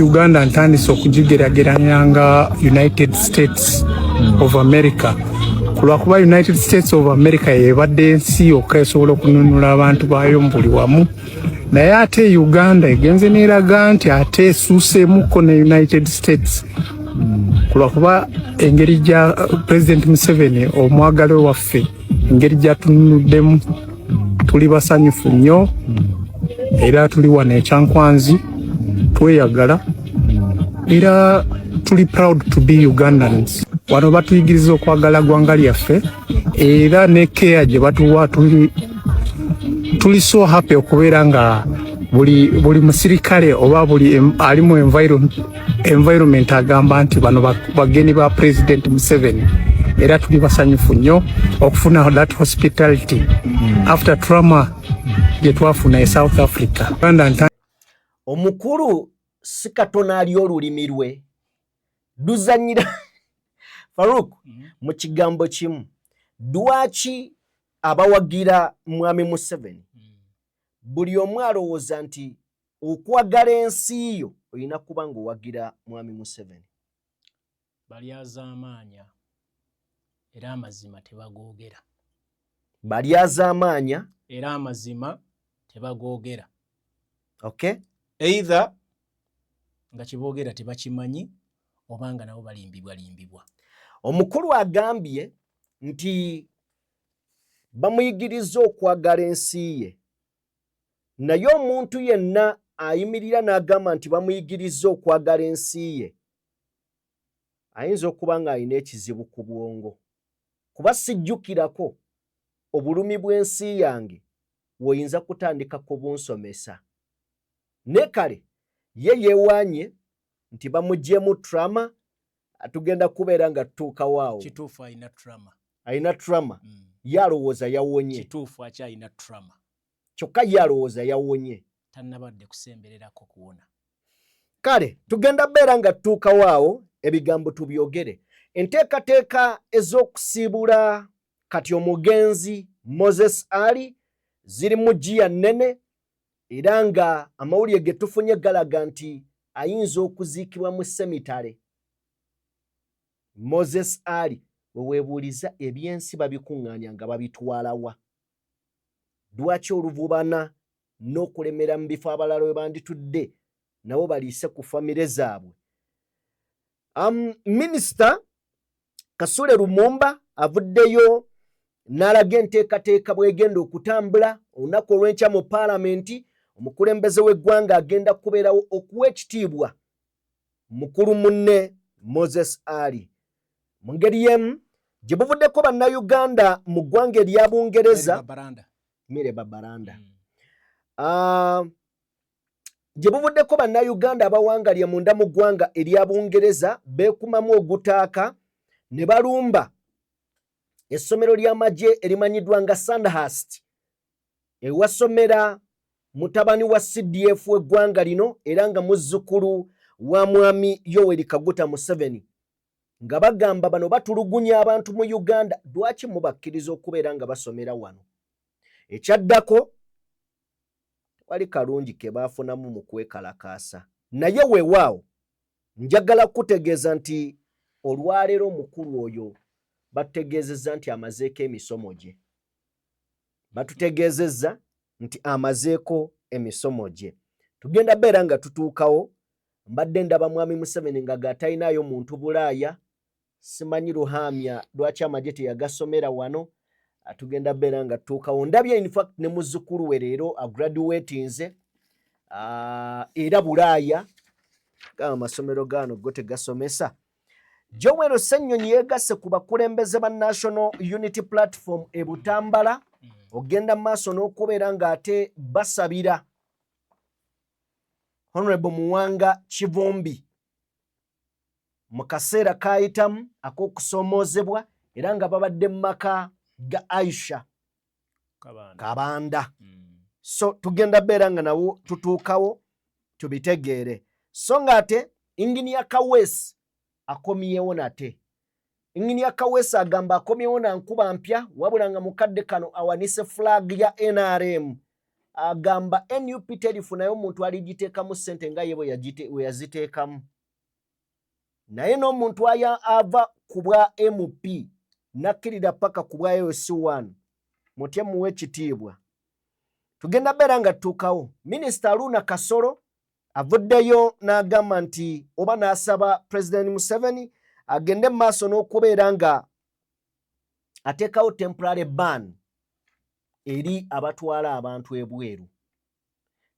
Uganda ntandise okugigeraageranya nga United States of America. Kulwakuba United States of America yebadde ensi yokka esobola okununula abantu baayo mu buli wamu. Naye ate Uganda egenze n'eraga nti ate esuuseemukko ne United States. Kulwakuba engeri gya President Museveni omwagale waffe engeri gyatununuddemu tuli basanyufu nnyo era tuli wano ekyankwanzi tweyagala era tuli proud to be Ugandans. Wano batuyigiriza okwagala ggwanga lyaffe era ne care gye batuwa tuli so happy okubeera nga buli musirikale oba buli ali mu environment agamba nti bano bageni ba President Museveni era tuli basanyufu nnyo okufuna that hospitality after trauma gye twafuna e South Africa. Omukulu si katona ali olulimi lwe luzanyira Farouk mu kigambo kimu lwaki abawagira mwami Museveni buli omu alowooza nti okwagala ensi yo olina kuba ng'owagira mwami Museveni? Balyazaamaanya era amazima tebagoogera. Balyazaamaanya era amazima tebagoogera. Okay? Either nga kiboogera tebakimanyi oba nga nabo balimbibwa. Omukulu agambye nti bamuyigiriza okwagala ensi ye. Naye omuntu yenna ayimirira n'agamba nti bamuyigiriza okwagala ensi ye ayinza okuba ng'alina ekizibu ku bwongo. Kuba sijjukirako obulumi bw'ensi yange bw'oyinza kutandika kubunsomesa. Ne kale ye yeewaanye nti bamugyemu trauma atugenda kubeera nga tutuukawo awo. Kituufu alina trauma. Alina trauma. Ye alowooza yawonye. Kituufu akyalina trauma. Kyokka ye alowooza yawonye. Tannabadde kusembererako kuwona. Kale tugenda beera nga tutuukawo awo ebigambo tubyogere. Enteekateeka ez'okusiibula kati omugenzi Moses Ali ziri mu jjiya nnene era nga amawulire ge tufunye galaga nti ayinza okuziikibwa mu semitale. Moses Ali weweebuuliza ebyensi babikuŋŋaanya nga babitwalawa. Lwaki oluvubana n'okulemera mu bifo abalala we banditudde nabo baliise ku famire zaabwe? Minisita Kasule Lumumba avuddeyo n'alaga enteekateeka bw'egenda okutambula olunaku olw'enkya mu paalamenti. Omukulembeze w'eggwanga agenda kubeerawo okuwa ekitiibwa mukulu munne Moses Ali. Mu ngeri y'emu gye buvuddeko bannayuganda mu ggwanga erya Bungereza Mire Babaranda. Gye buvuddeko bannayuganda abawangalya munda mu ggwanga erya Bungereza beekumamu ogutaaka ne balumba essomero ly'amagye erimanyiddwa nga Sandhurst ewasomera mutabani wa CDF w'eggwanga lino era nga muzzukulu wa mwami Yoweri Kaguta Museveni, nga bagamba bano batulugunya abantu mu Uganda, lwaki mubakkiriza okubeera nga basomera wano? Ekyaddako wali kalungi ke baafunamu mu kwekalakaasa. Naye weewaawo njagala kutegeeza nti olwaleero omukulu oyo batutegeezezza nti amazeeko emisomo gye. Batutegeezezza nti amazeeko emisomo gye. Tugenda beera nga tutuukawo. Mbadde ndaba mwami Museveni nga gatalinayo muntu Bulaaya. Simanyi luhamya lwaki amagye teyagasomera wano. Tugenda beera nga tutuukawo. Ndabye in fact ne muzzukulu we leero agraduatinze era Bulaaya. Amasomero gaano go tegasomesa. Joel Ssennyonyi yeegasse ku bakulembeze ba National Unity Platform e Butambala. Ogenda maaso n'okubeera ng'ate basabira Honorable Muwanga Kivumbi mu kaseera kayitamu ak'okusoomoozebwa era nga babadde mu maka ga Aisha Kabanda. So tugenda beera nga nawo tutuukawo tubitegeere. So ng'ate Engineer Kaweesi akomyewo nate. Engineer Kaweesi agamba akomyewo na nkuba mpya wabula nga mukadde kano awanise flag ya NRM agamba NUP terifunayo omuntu aligiteekamu ssente nga ye bwe yaziteekamu. Naye n'omuntu ava ku bwa MP nakkirira paka ku bwa AOC1 mutye muwe ekitiibwa. Tugenda beera nga tutuukawo. Minisita Aruna Kasolo avuddeyo n'agamba nti oba n'asaba President Museveni agende mu maaso n'okubeera nga ateekawo temporary ban eri abatwala abantu ebweru.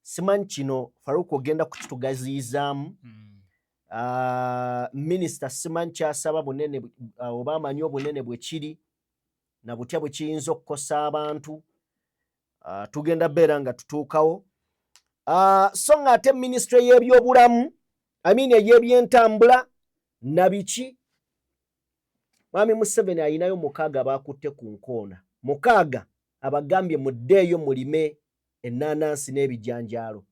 Simanyi kino Faruku ogenda kukitugaziyizaamu. Minisita simanyi kyasaba bunene oba amanyi obunene bwe kiri na butya bwe kiyinza okukosa abantu. Tugenda beera nga tutuukawo. So nga ate ministry y'ebyobulamu ey'ebyentambula na biki Mwami Museveni ayinayo 6 bakutte ku nkoona. 6 abagambye muddeeyo mulime ennaanansi n'ebijanjaalo.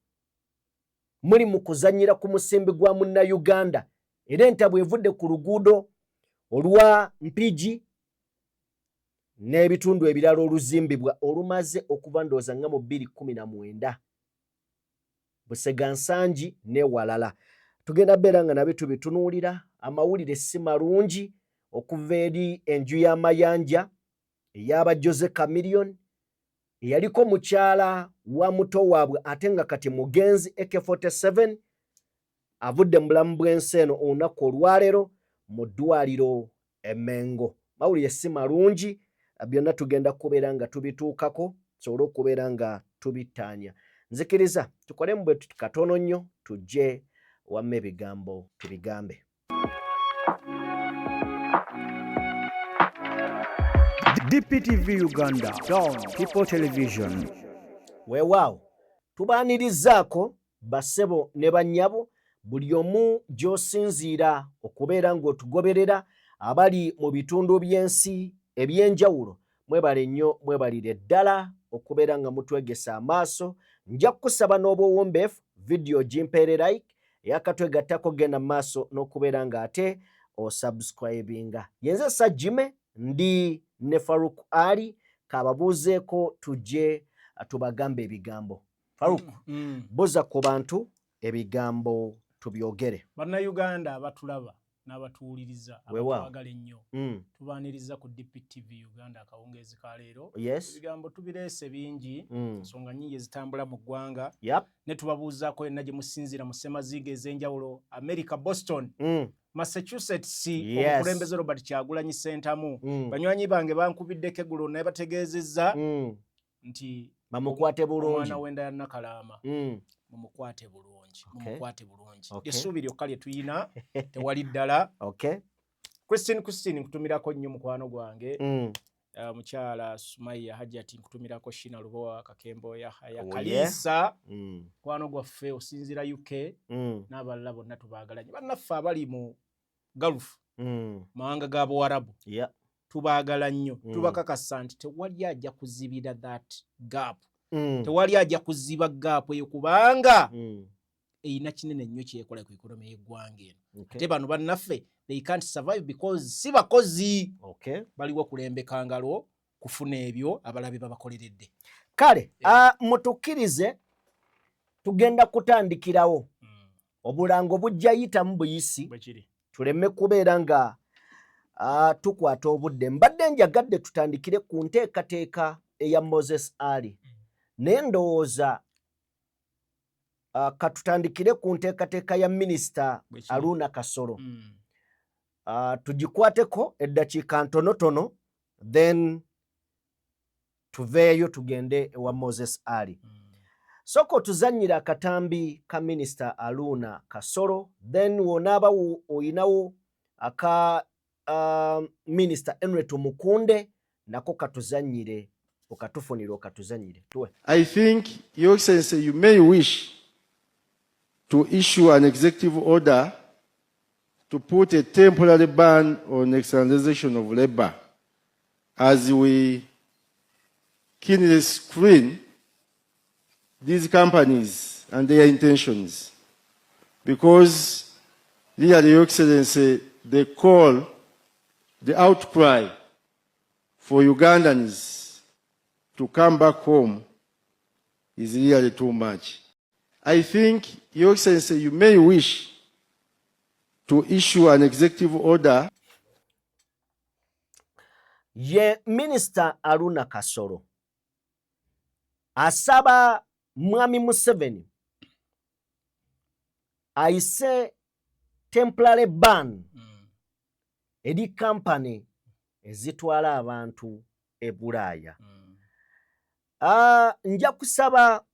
Muli mu kuzannyira ku musimbi gwa Munnayuganda era entabwe evudde ku luguudo olwa Mpigi n'ebitundu ebirala oluzimbibwa olumaze okuva ndowooza nga mu 2019 Busega Nsangi ne walala. Tugenda beera nga nabyo tubitunuulira. Amawulire si malungi okuva eri enju y'amayanja ey'aba Jose Chameleone eyaliko mukyala wa muto waabwe ate nga kati mugenzi AK47 avudde mu bulamu bw'ensi eno olunaku olwaleero mu ddwaliro e Mengo. Mawulire si malungi. Byonna tugenda kubeera nga tubituukako tusobole okubeera nga tubittaanya. Nzikiriza tukole mu bwe katono nnyo tujje wamme ebigambo tubigambe. DPTV Uganda, Dawn People Television. Weewaawo tubaanirizaako bassebo ne bannyabo buli omu gy'osinziira okubeera ng'otugoberera abali mu bitundu by'ensi ebyenjawulo. Mwebale nnyo, mwebalire ddala okubeera nga mutwegesa amaaso. Nja kusaba n'obuwombeefu video gimpeere like eyakatwegattako genda maaso n'okubeera nga ate osubscribinga. Yenze Sajjime ndi ne Faruku Ali kababuuzeeko tujje tubagambe ebigambo. Faruku, buza ku bantu ebigambo tubyogere. Bannayuganda abatulaba n'abatuwuliriza abatwagala ennyo tubaaniriza ku DPTV Uganda akawungeezi ka leero. Ebigambo tubireese bingi nsonga nnyingi ezitambula mu ggwanga ne tubabuuzaako yenna gye musinziira mu ssemaziga ez'enjawulo America, Boston, Massachusetts, omukulembeze Robert Kyagulanyi Ssentamu. Banywanyi bange bankubiddeko eggulo naye bategeezezza nti bamukwate bulungi. Omwana w'enda ya Nakalaama mumukwate bulungi. Mumukwate bulungi. Essuubi lyokka lye tuyina tewali ddala. Christine nkutumirako nnyo mukwano gwange. Mukyala Sumaiya Hajati nkutumirako Shina Lubowa Kakembo Yahaya Kalisa. Mukwano gwaffe osinzira UK n'abalala bonna tubaagalanye. Bannaffe abali mu Gulf mawanga ga Buwarabu tubaagala nnyo. Tubakakasa nti tewali ajja kuzibira that gap. Tewali ajja kuziba gap eyo kubanga eyina kinene nnyo kyekola ku ikonomi y'eggwanga eno. Ate bano bannaffe they can't survive because si bakozi. Baliwo kulembeka ngalo kufuna ebyo abalabe babakoleredde. Kale mutukkirize tugenda kutandikirawo. Obulango bujja yitamu buyisi tuleme kubeera nga tukwata obudde. Mbadde njagadde tutandikire ku nteekateeka eya Moses Ali naye ndowooza katutandikire ku nteekateeka ya Minisita Aruna Kasolo. Tugikwateko eddakiika ntonotono then tuveeyo tugende ewa Moses Ali. Soko tuzannyira akatambi ka Minisita Aruna Kasolo then wonaaba oyinawo aka Minisita Henry Tumukunde nako katuzannyire okatufunira okatuzannyire tuwe. I think, Your Excellency, you may wish to issue an executive order to put a temporary ban on externalization of labor as we keenly screen these companies and their intentions. Because, really, Your Excellency, the call, the outcry for Ugandans to come back home is really too much. I think, Your Excellency, you may wish to issue an executive order. Ye Minister Aruna Kasoro asaba Mwami Museveni aise temporary ban edi company ezitwala abantu e Bulaya. Nja kusaba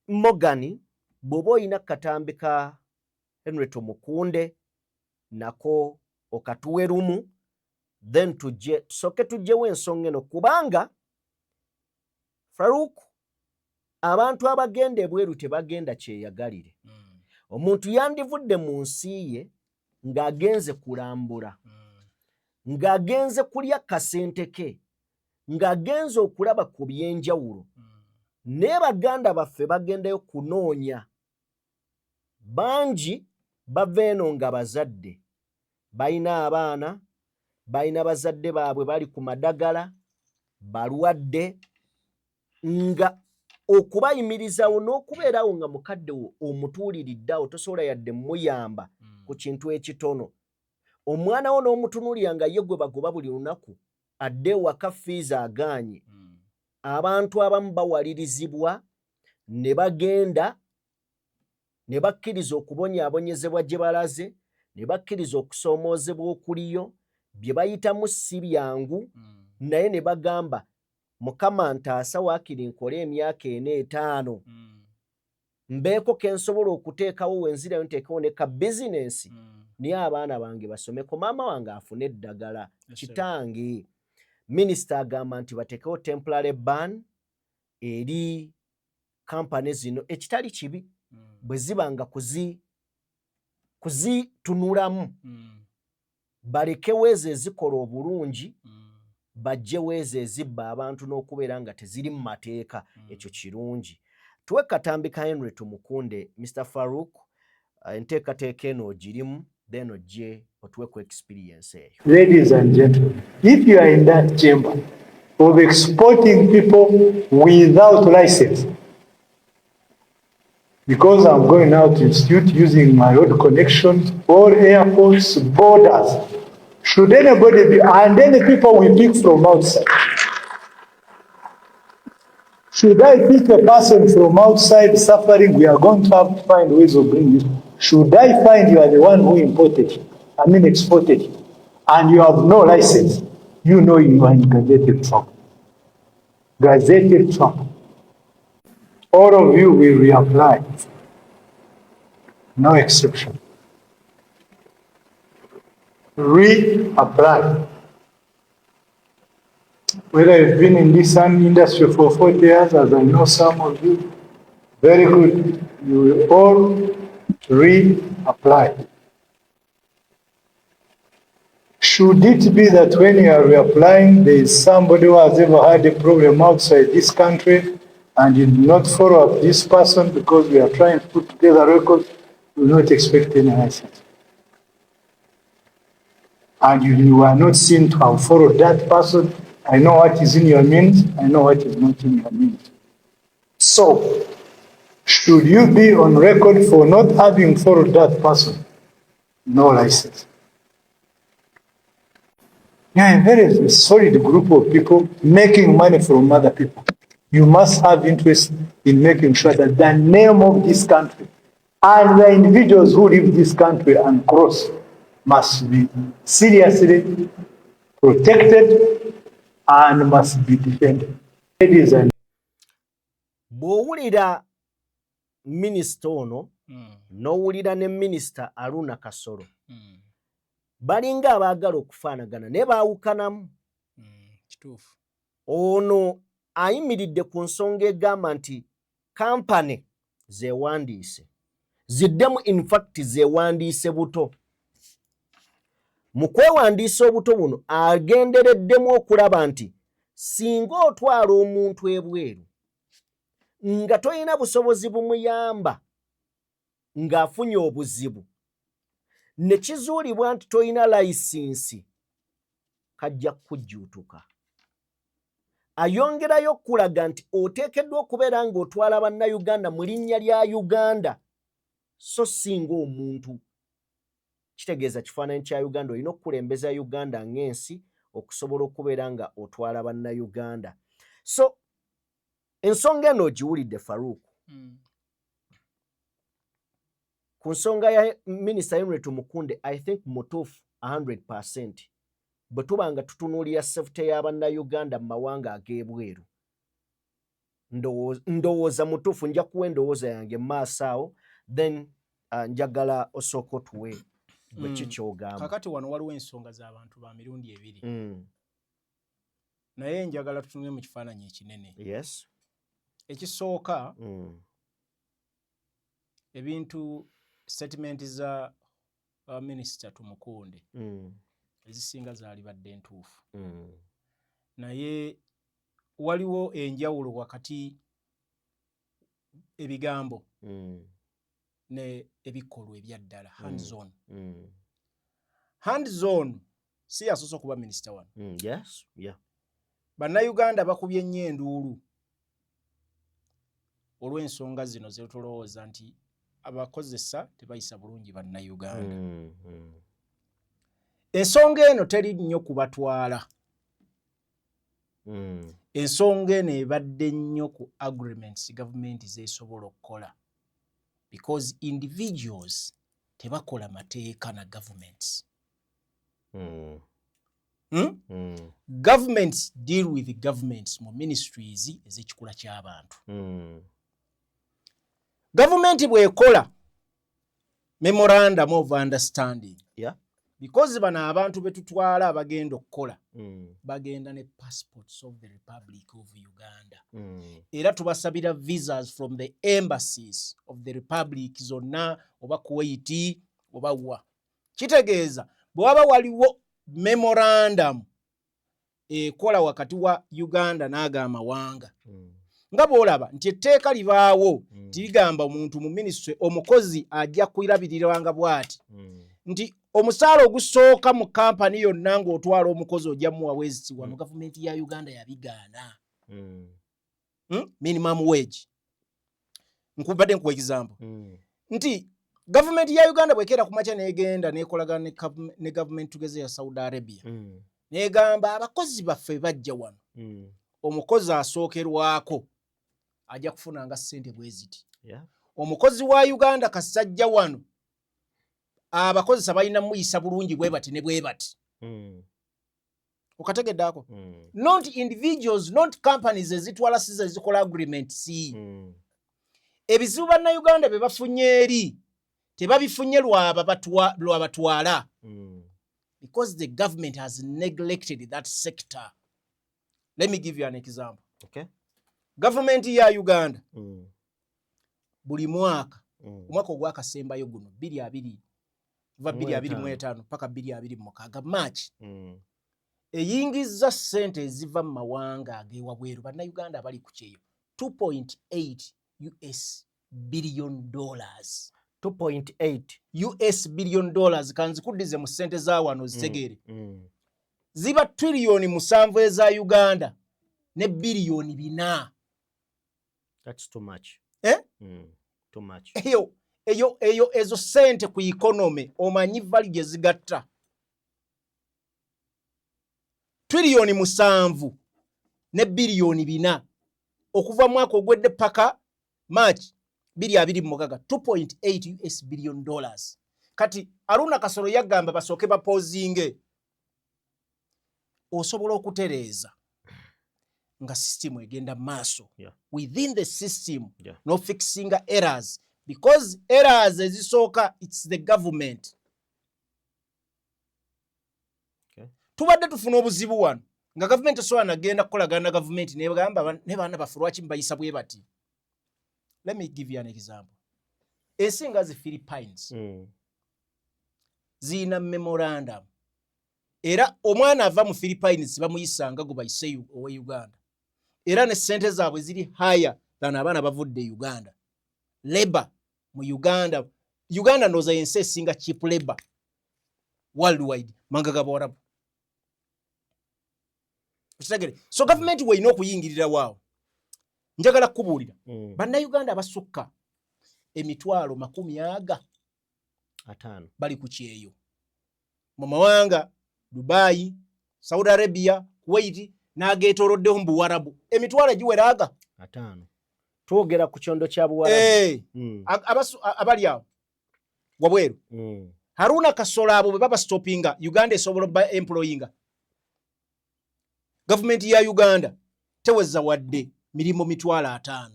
Morgan bobo ina katambika Henry Tumukunde nako okatuwerumu then tusoke tujjewo ensonga eno kubanga Farouk abantu abagenda ebweru tebagenda kyeyagalire. Omuntu yandivudde mu nsi ye ng'agenze kulambula, ng'agenze kulya kasente ke, ng'agenze okulaba ku byenjawulo. Ne baganda baffe bagendayo kunoonya. Bangi bava eno nga bazadde, balina abaana, balina bazadde baabwe bali ku madagala, balwadde, nga okubayimirizawo n'okubeerawo nga mukadde wo omutuuliriddeawo tosobola yadde muyamba ku kintu ekitono. Omwana wo n'omutunuulira nga ye gwe bagoba buli lunaku adde ewaka fiizi agaanye. Abantu abamu bawalirizibwa ne bagenda ne bakkiriza okubonyaabonyezebwa gye balaze, ne bakkiriza okusoomoozebwa okuliyo bye bayitamu si byangu, naye ne bagamba Mukama ntaasa waakiri nkole emyaka 4-5 mbeeko ke nsobola okuteekawo wenzirayo nteekawo ne ka bizinensi niye abaana bange basomeko, maama wange afune eddagala, kitange. Minisita agamba nti bateekewo temporary ban eri kampani zino, ekitali kibi bwe ziba nga kuzitunulamu balekewo ezo ezikola obulungi, bajjewo ezo ezibba abantu n'okubeera nga teziri mu mateeka. Ekyo kirungi. Tuwe katambika Henry Tumukunde, Mr. Farouk, enteekateeka eno ogirimu, then ojje otuwe ku experience eyo. Ladies and gentlemen, if you are in that chamber of exporting people without license, because I'm going out to institute using my own connections, all airports, borders, should anybody be, and then the people we pick from outside. Should I pick a person from outside suffering, we are going to have to find ways of bringing it. Should I find you are the one who exported it, and you have no license, you know you are in gazetted trouble. Gazetted trouble. All of you will reapply. No exception. Reapply. Whether you've been in this industry for 40 years, as I know some of you, very good. You will all reapply. Should it be that when you are reapplying, there is somebody who has ever had a problem outside this country and you do not follow up this person because we are trying to put together records, you will not expect any license. And you are not seen to have followed that person. I know what is in your means, I know what is not in your means. So, should you be on record for not having followed that person? No license. Yeah, a very solid group of people making money from other people. You must have interest in making sure that the name of this country and the individuals who live this country and cross must be seriously protected and must be defended. Ladies and bw'owulira minisita ono n'owulira ne minisita Aruna Kasoro balinga abaagala okufaanagana ne baawukanamu. Kituufu. Ono ayimiridde ku nsonga egamba nti kampani zeewandiise ziddemu, in fact zeewandiise buto. Mu kwewandiisa obuto buno agendereddemu okulaba nti singa otwala omuntu ebweru nga toyina busobozi bumuyamba ng'afunye obuzibu ne kizuulibwa nti toyina layisinsi, kajja kujjuutuka. ayongerayo okulaga nti oteekeddwa okubeera ng'otwala bannayuganda mu linnya lya Uganda so singa omuntu. Kitegeeza kifaananyi kya Uganda olina okukulembeza Uganda ng'ensi okusobola okubeera nga otwala bannayuganda. So ensonga eno ogiwulidde Farouk. Ku nsonga ya Minisita Henry Tumukunde, I think mutuufu 100%. Bwe tuba nga tutunuulira safety y'abannayuganda mu mawanga ag'ebweru. Ndowooza mutuufu, nja kuwa endowooza yange mu maaso awo, then njagala osooka otuwe bwe kikyogamba. Kakati wano waliwo ensonga z'abantu ba mirundi ebiri. Naye njagala tutunule mu kifaananyi ekinene. Yes. Ekisooka, ebintu statement za Minisita Tumukunde ezisinga zaali badde ntuufu. Naye waliwo enjawulo wakati ebigambo ne ebikolwa ebyaddala hands on. Hands on si yasoose okuba minisita wano. Yes, yeah. Bannayuganda bakubye nnyo enduulu olw'ensonga zino ze tulowooza nti abakozesa tebayisa bulungi bannayuganda. Ensonga eno teri nnyo kubatwala. Ensonga eno ebadde nnyo ku agreements gavumenti z'esobola okukola. Because individuals tebakola mateeka na governments. Governments deal with governments mu ministries ez'ekikula ky'abantu. Government bw'ekola memorandum of understanding. Yeah. Because bano abantu betutwala abagenda okukola bagenda ne passports of the Republic of Uganda. Era tubasabira visas from the embassies of the Republic zonna oba Kuwait oba wa. Kitegeeza bwe waba waliwo memorandum ekola wakati wa Uganda n'aga amawanga. Nga bw'olaba nti etteeka libaawo tigamba omuntu mu ministry omukozi ajja kwirabirirwanga bw'ati nti omusaala ogusooka mu kampani yonna ng'otwala omukozi ojja muwawezi wano gavumenti ya Uganda yabigaana. Minimum wage. Nkubadde nkuwa example. Nti gavumenti ya Uganda bw'ekeera ku makya n'egenda n'ekolagana ne gavumenti tugeze ya Saudi Arabia. N'egamba abakozi baffe bajja wano. Omukozi asookerwako ajja kufunanga ssente bwe ziti. Omukozi wa Uganda kasajja wano abakozesa balina muyisa bulungi bwe bati ne bwe bati. Okategeddaako? Not individuals, not companies ezitwala size zikola agreement si. Ebizibu bannayuganda bye bafunye eri tebabifunye lwabatwala. Because the government has neglected that sector. Let me give you an example. Okay. Government ya Uganda buli mwaka omwaka ogwakasembayo guno 2020 kuva 2025 paka 2026 March eyingizza ssente eziva mu mawanga ag'ewabweru bannayuganda abali ku kyeyo $2.8 billion. 2.8 billion kanzikuddize mu ssente za wano zitegeere. Ziba trillion 7 eza Uganda ne billion 4. That's too much. Too much. Ezo ssente ku economy omanyi vali gye zigatta. Trillion 7 ne billion 4 okuva mwaka ogwedde paka March 2026 $2.8 billion. Kati Aruna Kasolo yagamba basooke bapozinge. Osobola okutereeza nga system egenda maaso. Within the system no fixing errors because errors ezisooka it's the government. Tubadde tufuna obuzibu wano nga government esobola nagenda kukolagana na government nebagamba ne baana bafu lwaki mbayisa bwe bati. Let me give you an example. Ensinga zi Philippines zina memorandum. Era omwana ava mu Philippines bamuyisanga go bayise owa Uganda. Era ne ssente zaabwe ziri higher than abaana bavudde Uganda. Labor mu Uganda ndowooza yensi esinga cheap labor worldwide manga g'Abawarabu. So government weyina okuyingirira waawo. Njagala kubuulira bannayuganda abasukka emitwalo 50 bali ku kyeyo mu mawanga Dubai, Saudi Arabia, Kuwait n'ageetooloddeho mu Buwarabu. Emitwalo egiweraaga 5. Twogera ku kyondo kya Buwarabu. Abali awo wabweru. Haruna Kasolo abo bwe baba stoppinga Uganda esobola ba employinga. Government ya Uganda teweza wadde milimo 5.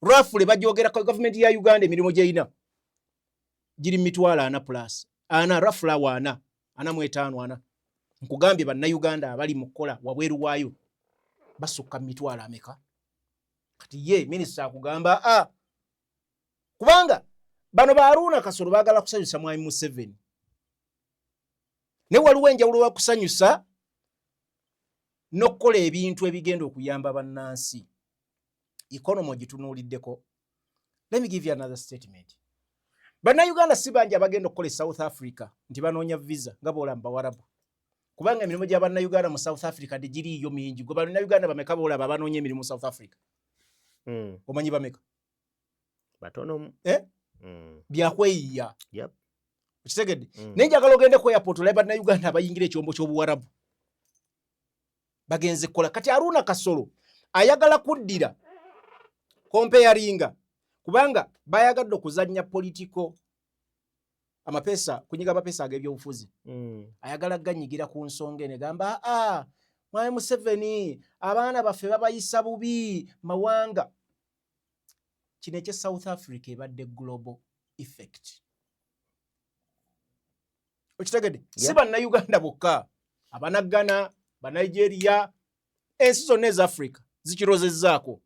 Roughly bajogera ko government ya Uganda milimo gyeyina giri 4 plus. Ana roughly 4 4 nkugambye bannayuganda abali mu kola wabweru waayo basukka 2 kati ye minister akugamba kubanga bano ba Haruna Kasolo baagala kusanyusa Mwami Museveni ne waliwo enjawulo wa kusanyusa n'okkola ebintu ebigenda okuyamba bannansi. Economy gitunuuliddeko. Let me give you another statement. Bannayuganda si bangi abagenda okukola South Africa nti banoonya visa nga boolamba Bawarabu. Kubanga emirimu gya bannayuganda mu South Africa giriyo mingi. Gwe bannayuganda bameka boolaba banoonya emirimu mu South Africa? Omanyi bameka? Batono. Byakweyiya. Ukitegedde? Naye njagala ogende ku airport olaba bannayuganda abayingira ekyombo ky'Obuwarabu. Bagenze kola. Kati Haruna Kasolo ayagala kuddira comparinga kubanga bayagadde okuzannya politiko amapesa kunyiga amapesa ag'ebyobufuzi. Ayagala ganyigira ku nsonga ene gamba Mwami Museveni abaana baffe babayisa bubi mawanga. Kino ekye South Africa ebadde global effect. Okitegedde? Si bannayuganda bokka, abanagana, Nigeria, ensi zonna eza Africa zikirozezzaako.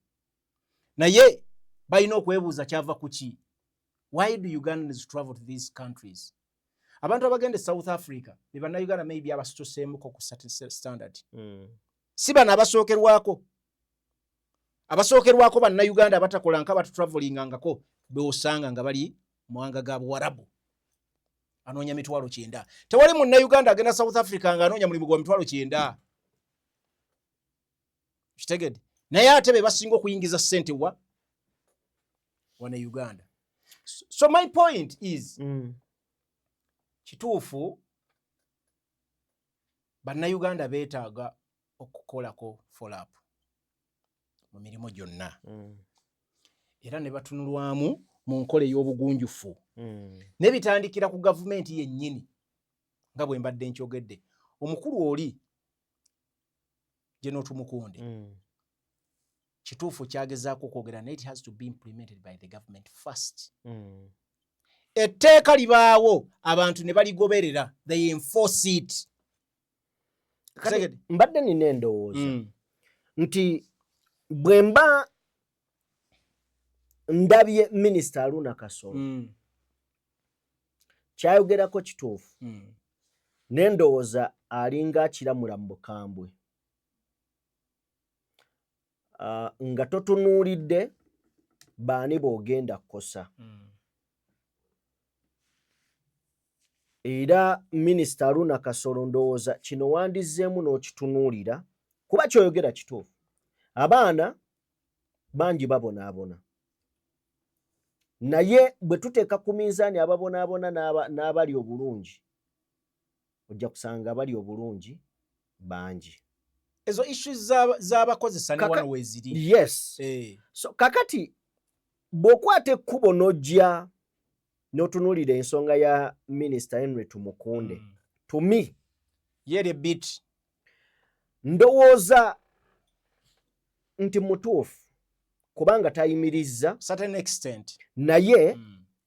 Naye balina okwebuuza kyava ku ki? Why do Ugandans travel to these countries? Abantu abagenda South Africa be bannayuganda maybe abasituseemuko ku certain standard. Si bano abasookerwako. Abasookerwako bannayuganda abatakola nka batutravelingangako beosanga nga bali muwanga ga Buwarabu. Anoonya 900. Tewali munnayuganda agenda South Africa nga anoonya mulimu gwa 900. Kitegedde? Naye ate be basinga okuyingiza ssente wana Uganda. So my point is kituufu bannayuganda beetaaga okukolako follow-up mu mirimu gyonna. Era ne batunulwamu mu nkola ey'obugunjufu. Ne bitandikira ku gavumenti yennyini nga bwe mbadde nkyogedde. Omukulu oli General Tumukunde kituufu kyagezaako okwogera naye it has to be implemented by the government first. Etteeka libaawo abantu ne baligoberera, they enforce it. Mbadde nina endowooza nti bwe mba ndabye Minisita Haruna Kasolo kyayogerako kituufu n'endowooza alinga akiramula mu bukambwe. Nga totunuulidde baani boogenda kukosa. Era Minisita Haruna Kasolo ndowooza kino wandizzeemu n'okitunuulira kuba kyoyogera kituufu. Abaana bangi babonaabona. Naye bwe tuteeka ku minzaani ababonaabona n'abali obulungi ojja kusanga abali obulungi bangi. Ezo issues z'abakozesa ne wano weeziri. Yes. So kakati bw'okwata ekkubo n'ojja n'otunuulira ensonga ya Minisita Henry Tumukunde. To me, yeri bit ndowooza nti mutuufu kubanga tayimirizza certain extent. Naye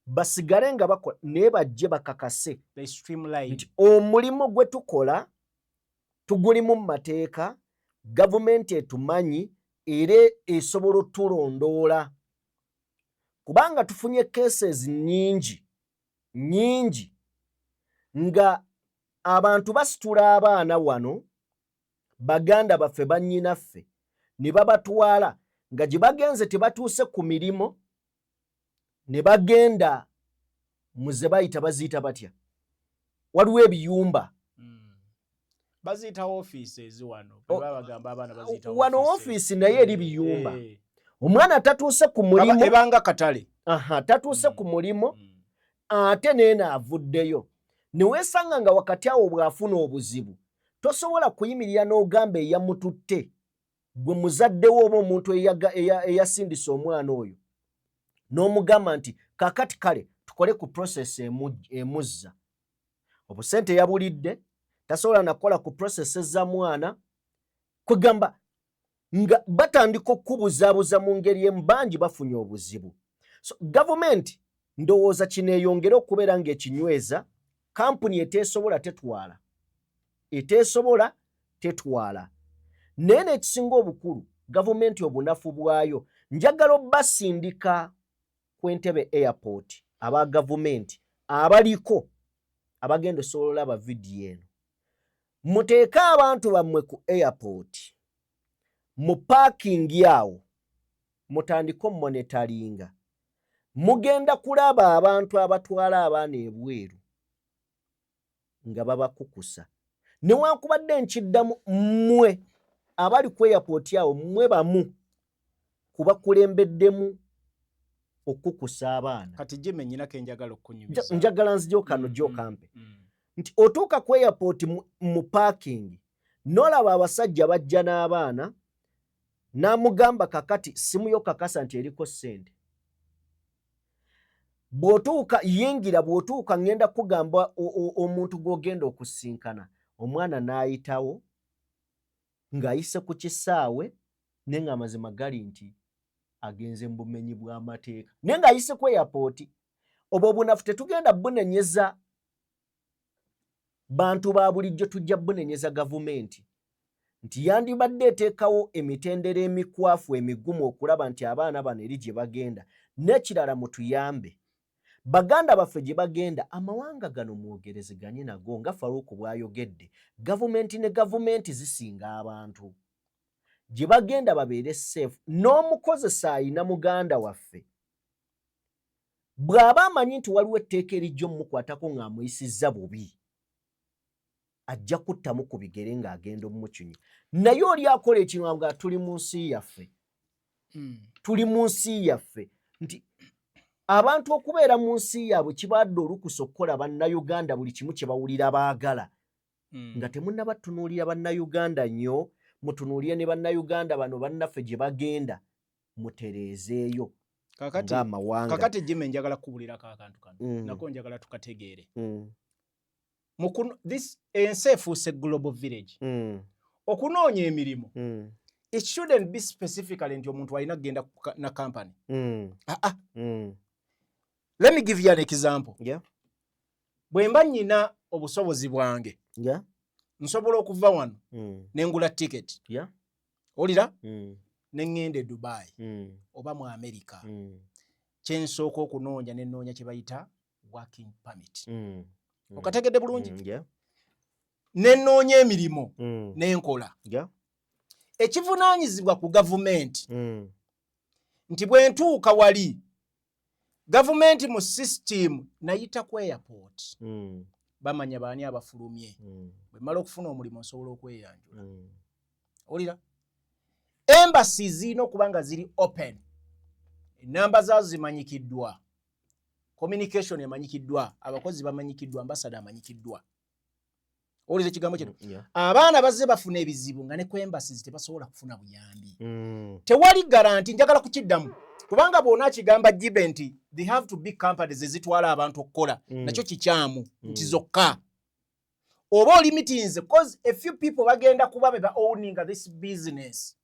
basigale nga bakola naye bajje bakakase nti omulimu gwe tukola tugulimu mu mateeka, gavumenti etumanyi era esobola otulondoola. Kubanga tufunye cases nyingi nga abantu basitula abaana wano baganda baffe bannyinaffe ne babatwala nga gye bagenze tebatuuse ku mirimu ne bagenda muze bayita baziyita batya. Waliwo ebiyumba bazita offices wano baba gamba abana bazita wano office naye eri biyumba omwana tatuuse ku mulimo ebanga katale tatuuse ku mulimo ate neena avuddeyo neweesanga nga wakati awo bw'afuna obuzibu tosobola kuyimirira n'ogamba eyamututte gwe muzaddewo oba omuntu eyasindisa omwana oyo n'omugamba nti kakati kale tukole ku process emuzza obusente yabulidde tasobola nakola ku process za mwana kwegamba nga batandika okubuzaabuza mu ngeri embangi bafunye obuzibu. So gavumenti ndowooza kineeyongera okubeera ng'ekinyweza kampuni eteesobola tetwala naye n'ekisinga obukulu gavumenti obunafu bwayo njagala obbasindika ku Entebbe airport aba gavumenti abaliko abagenda osobola olaba vidiyo eno muteeke abantu bammwe ku airport mu parking awo mutandike omonetaringa mugenda kulaba abantu abatwala abaana ebweru nga babakukusa newankubadde nkiddamu mmwe abali ku airport awo mmwe bamu kubakulembeddemu okukusa abaana kati Jimmy nyinako enjagala okunyumiza njagala nzijjo kano gyokampe nti otuuka ku airport mu parking n'olaba abasajja bajja n'abaana n'amugamba kakati simu yo kakasa nti eriko ssente bw'otuuka yingira bw'otuuka ngenda kugamba omuntu gw'ogenda okusinkana omwana n'ayitawo ng'ayise ku kisaawe naye ng'amazima gali nti agenze mu bumenyi bw'amateeka naye ng'ayise ku airport obwo obunafu tetugenda bunenyeza bantu ba bulijjo tujja bunenyeza gavumenti nti yandibadde eteekawo emitendera emikwafu emigumu okulaba nti abaana bano eri gye bagenda n'ekirala mutuyambe baganda baffe gye bagenda amawanga gano mwogerezeganye nago nga Faruku bw'ayogedde gavumenti ne gavumenti zisinga abantu gye bagenda babeere safe n'omukozesa ayina muganda waffe bw'aba amanyi nti waliwo etteeka erijja omukwatako ng'amuyisizza bubi ajja kuttamu ku bigere ng'agenda omumukinyi naye oli akola ekintu nga tuli mu nsi yaffe nti abantu okubeera mu nsi yaabwe kibadde olukusa okukola bannayuganda buli kimu kye bawulira baagala nga temunnabatunuulira bannayuganda nnyo mutunuulire ne bannayuganda bano bannaffe gye bagenda mutereezeeyo ng'amawanga kakati Jimmy njagala kubulirako akantu kano nako njagala tukategeere ensi efuuse global village okunoonya emirimu it shouldn't be specifically nti omuntu alina kugenda na company let me give you an example bwe mba nnyina obusobozi bwange nsobola okuva wano nengula ticket olira neŋŋenda e Dubai oba mu America kyensooka okunoonya nenoonya kye bayita working permit okategedde bulungi nenoonya emirimu nenkola ekivunaanyizibwa ku gavumenti nti bwe ntuuka wali gavumenti mu system nayita ku airport bamanya baani abafulumye bwe mala okufuna omulimu nsobola okweyanjula olira embassy zirina okuba nga ziri open enamba zaazo zimanyikiddwa communication emanyikiddwa abakozi bamanyikiddwa ambasada amanyikiddwa olira ekigambo kino abaana bazze bafuna ebizibu nga ne ku embassies tebasobola kufuna buyambi tewali garanti njagala kukiddamu kubanga bwona akigamba Jibe nti they have to be companies ezitwala abantu okukola nakyo kikyamu nti zokka oba oli meetings cause a few people bagenda kuba be owning this business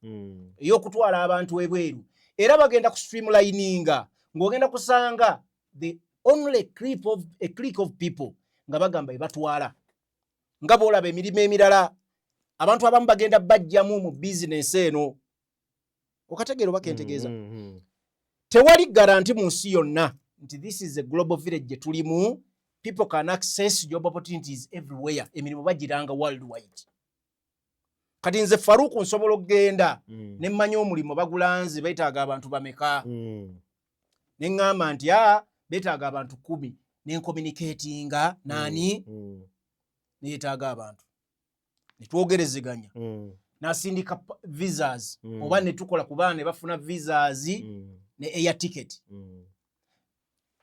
ey'okutwala abantu ebweru era bagenda ku streamlininga ng'ogenda kusanga the only click of people nga bagamba ebatwala nga bw'olaba emirimu emirala abantu abamu bagenda bajjamu mu business eno okategeera oba kentegeeza tewali garanti mu nsi yonna nti this is a global village gye tulimu people can access job opportunities everywhere emirimu bagiranga worldwide kati nze Faruku nsobola okugenda ne mmanya omulimu bagulanze beetaaga abantu bameka ne ŋŋamba nti beetaaga abantu 10 ne communicatinga nani neetaaga abantu ne twogerezeganya n'asindika visas oba ne tukola ku baana ne bafuna visas ne air ticket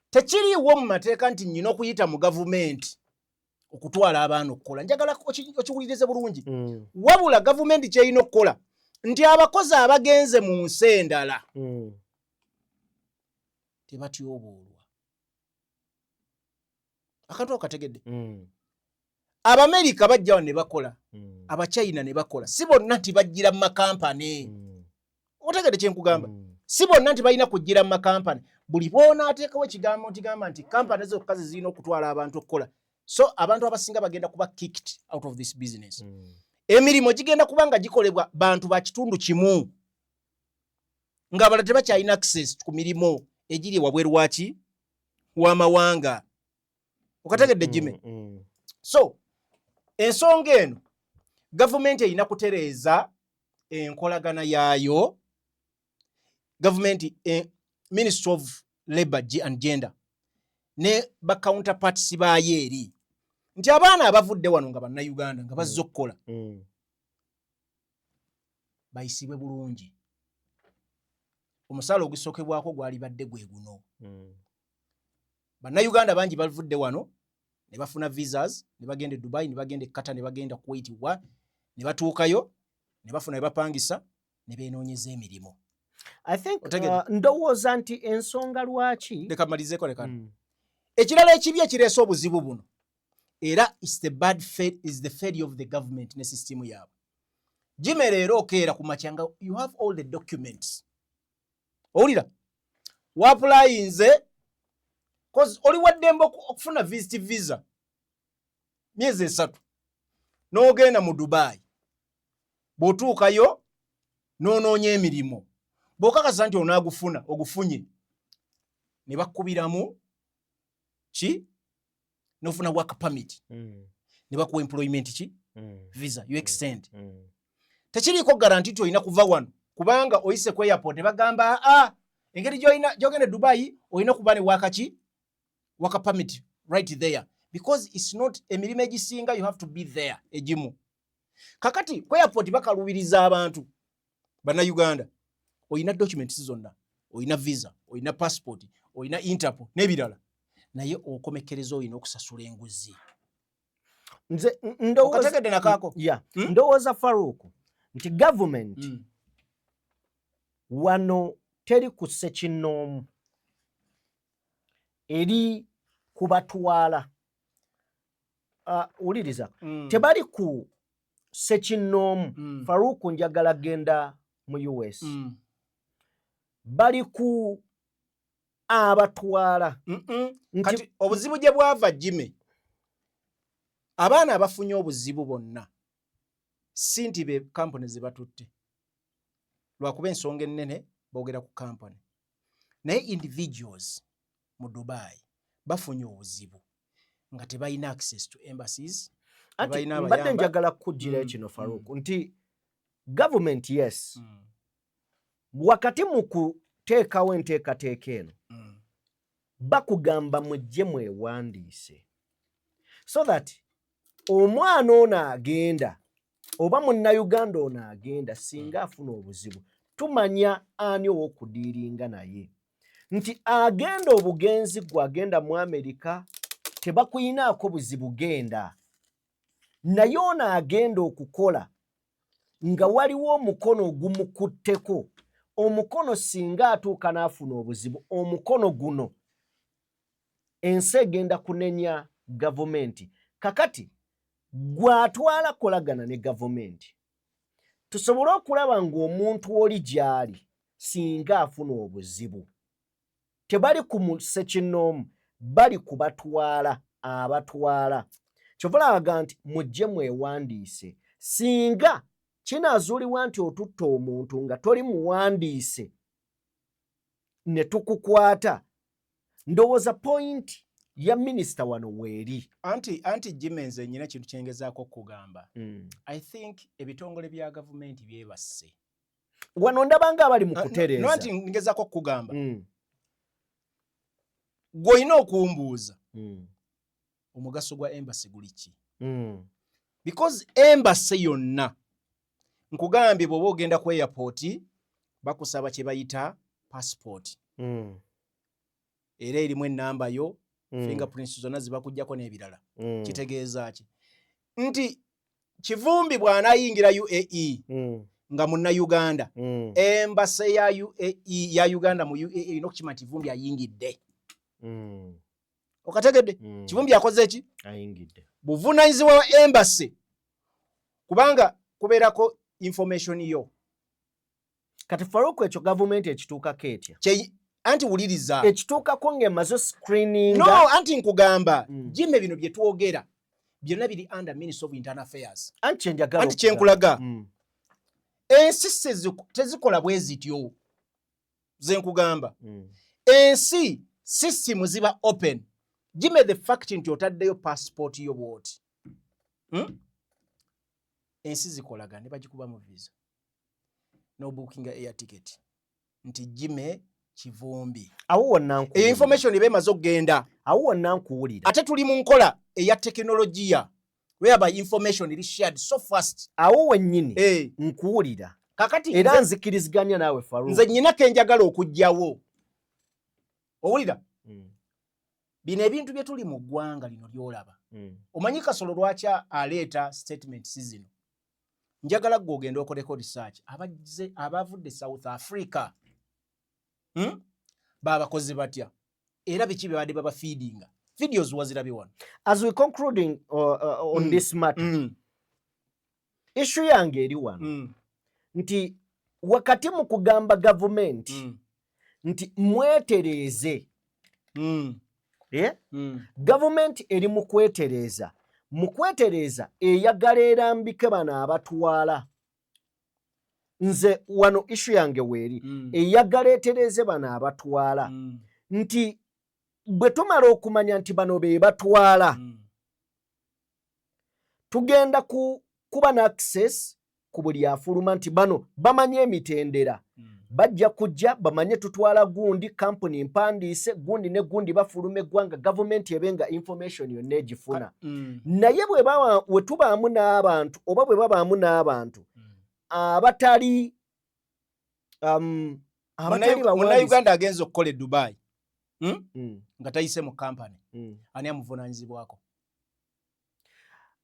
tekiriiwo mu mateeka nti nnyina okuyita mu gavumenti okutwala abaana okukola. Njagala okiwulirize bulungi. Wabula gavumenti kyerina okukola nti abakozi abagenze mu nsi endala tebatyoboolwa. Akantu akategedde. Abamerika bajja ne bakola, Abachina ne bakola. Si bonna nti bajjira mu makampani. Otegedde kye nkugamba. Si bonna nti balina kujjira mu makampani. Buli boona ateekawo ekigambo ntigamba nti kampani zokka zirina okutwala abantu okukola. So abantu abasinga bagenda kuba kicked out of this business. Emirimu gigenda kuba nga gikolebwa bantu ba kitundu kimu. Nga abalala tebakyalina access ku mirimu egiri wabweru waki w'amawanga. Okategedde Jimmy. So ensonga eno gavumenti erina kutereeza enkolagana yaayo. Gavumenti Ministry of Labour and Gender ne ba counterparts baayo eri nti abaana abavudde wano nga bannayuganda nga bazze okukola bayisibwe bulungi. Omusaala ogusookebwako gwali badde gwe guno. Bannayuganda bangi bavudde wano ne bafuna visas ne bagenda e Dubai ne bagenda e Qatar ne bagenda Kuwait ne batuukayo ne bafuna ne bapangisa ne beenoonyeza emirimu. I think ndowooza nti ensonga lwaki leka malizeeko leka ekirala ekibi ekireese obuzibu buno era is the failure of the government ne system yaabwe. Jimmy leero okeera ku makyanga you have all the documents. Owulira wapulayinze cause oli waddembe okufuna visit visa myezi 3 n'ogenda mu Dubai bw'otuukayo n'onoonya emirimu bw'okakasa nti onaagufuna ogufunye ne bakkubiramu ki n'ofuna work permit ne bakuwa employment ki visa you extend. Tekiriiko garanti nti olina kuva wano kubanga oyise ku airport ne bagamba engeri gy'ogenda Dubai olina kuba ne work permit right there because it's not emirimu egisinga you have to be there egimu. Kakati ku airport bakalubiriza abantu bannayuganda oyina documents zonna, oyina visa, oyina passport, oyina Interpol n'ebirala naye okomekereza oyina okusasula enguzi. Nze ndowooza Faruku nti government wano teri ku ssekinnoomu eri kubatwala. Wuliriza tebali ku ssekinnoomu. Faruku njagala genda mu US. Bali ku abatwala. Kati obuzibu gye bwava Jimmy, abaana abafunye obuzibu bonna si nti be kampuni ze batutte lwakuba ensonga ennene boogera ku kampuni naye individuals mu Dubai bafunye obuzibu nga tebalina access to embassies. Mbadde njagala kukugira kino Faruku nti government yes wakati mu kuteekawo enteekateeka eno bakugamba mujje mwewandiise so that omwana ono agenda oba munnayuganda ono agenda singa afuna obuzibu tumanya ani ow'okudiiringa naye nti agenda obugenzi gwe agenda mu Amerika tebakuyinaako buzibu genda naye ono agenda okukola nga waliwo omukono ogumukutteko. Omukono singa atuuka n'afuna obuzibu omukono guno ensi egenda kunenya gavumenti. Kakati gw'atwala kolagana ne gavumenti tusobole okulaba ng'omuntu oli gy'ali singa afuna obuzibu tebali ku ssekinnoomu bali kubatwala abatwala. Kyova olaga nti mujje mwewandiise singa kinaazuulibwa nti otutta omuntu nga toli muwandiise ne tukukwata. Ndowooza point ya minisita wano weeri. Anti Jimmy nze nnyina kintu kyengezaako okugamba. I think ebitongole bya gavumenti byebasse. Wano ndabanga abali mu kutereeza. Anti ngezaako okugamba. Gw'olina okumbuuza omugaso gwa embassy guli ki? because embassy yonna nkugambye bw'oba ogenda ku airport bakusaba kye bayita passport era erimu ennamba yo fingerprints zonna zibakujjako n'ebirala kitegeeza ki nti Kivumbi bw'anaayingira UAE nga munnauganda embassy ya UAE ya Uganda mu UAE erina okukima Kivumbi ayingidde okategedde Kivumbi akoze ki ayingidde buvunaanyizibwa wa embassy kubanga kubeerako information yo kati Farouk ekyo gavumenti ekituukako etya anti wuliriza ekituukako ng'emaze screening no anti nkugamba Jimmy bino bye twogera byonna biri under Ministry of Internal Affairs anti kyenkulaga ensi tezikola bwe zityo ze nkugamba ensi system ziba open Jimmy the fact nti otaddeyo passport yo bwoti ensi zikolaga ne bagikuba mu visa no booking air ticket nti Jimmy Kivumbi awo wonna information ebemaze okgenda awo wonna nkuwulira ate tuli mu nkola eya teknologiya whereby information is shared so fast awo wennyini nkuwulira kakati era nzikiriziganya naawe Farouk nze nnyinako enjagala okujjawo owulira bino ebintu bye tuli mu ggwanga lino lyolaba omanyi Kasolo lwaki aleeta statements zino njagala gwe ogenda okoleko research abavudde South Africa babakoze batya era biki bye badde babafeedinga videos wazirabye wano as we concluding on this matter issue yange eri wano nti wakati mu kugamba gavumenti nti mwetereeze gavumenti eri mu kwetereeza eyagala erambike bano abatwala nze wano issue yange weeri eyagala etereeze bano abatwala nti bwe tumala okumanya nti bano be batwala tugenda kuba na access ku buli afuluma nti bano bamanye emitendera bajja kujja bamanye tutwala gundi company mpandiise gundi ne gundi bafuluma eggwanga gavumenti ebenga information yonna egifuna naye bwe tubaamu n'abantu oba bwe babaamu n'abantu abatali Munnayuganda agenza okukola e Dubai nga tayise mu kampani ani amuvunaanyizibwako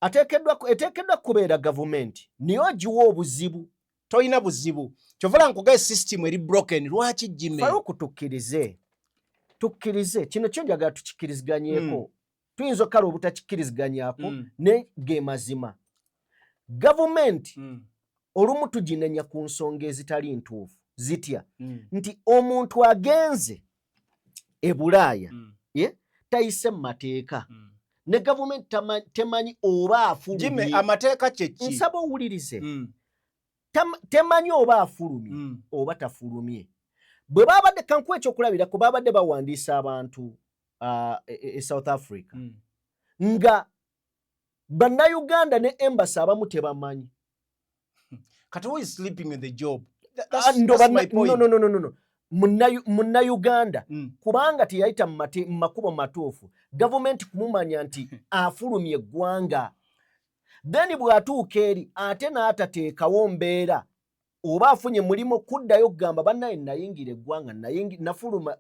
eteekeddwa kubeera gavumenti niyo ogiwa obuzibu tolina buzibu kyovula nkugaye system eri broken lwaki Jimmy Farouk tukkirize kino kyo njagala tukikkiriziganyeko tuyinza okukala obutakikkiriziganyako ne ge mazima gavumenti olumu tuginenya ku nsonga ezitali ntuufu zitya nti omuntu agenze e Bulaaya tayise mu mateeka ne gavumenti temanyi oba afulumye Jimmy amateeka kyeki nsaba owulirize temanyi oba afulumye oba tafulumye bwe babadde kanku ekyokulabirako babadde bawandiisa abantu e South Africa nga bannayuganda ne embassy abamu tebamanyi kati who is sleeping in the job no munnayuganda kubanga teyayita mu makubo matuufu gavumenti kumumanya nti afulumye eggwanga then bw'atuuka eri ate n'atateekawo mbeera oba afunye mulimu kuddayo okugamba bannaye nayingira eggwanga nafuluma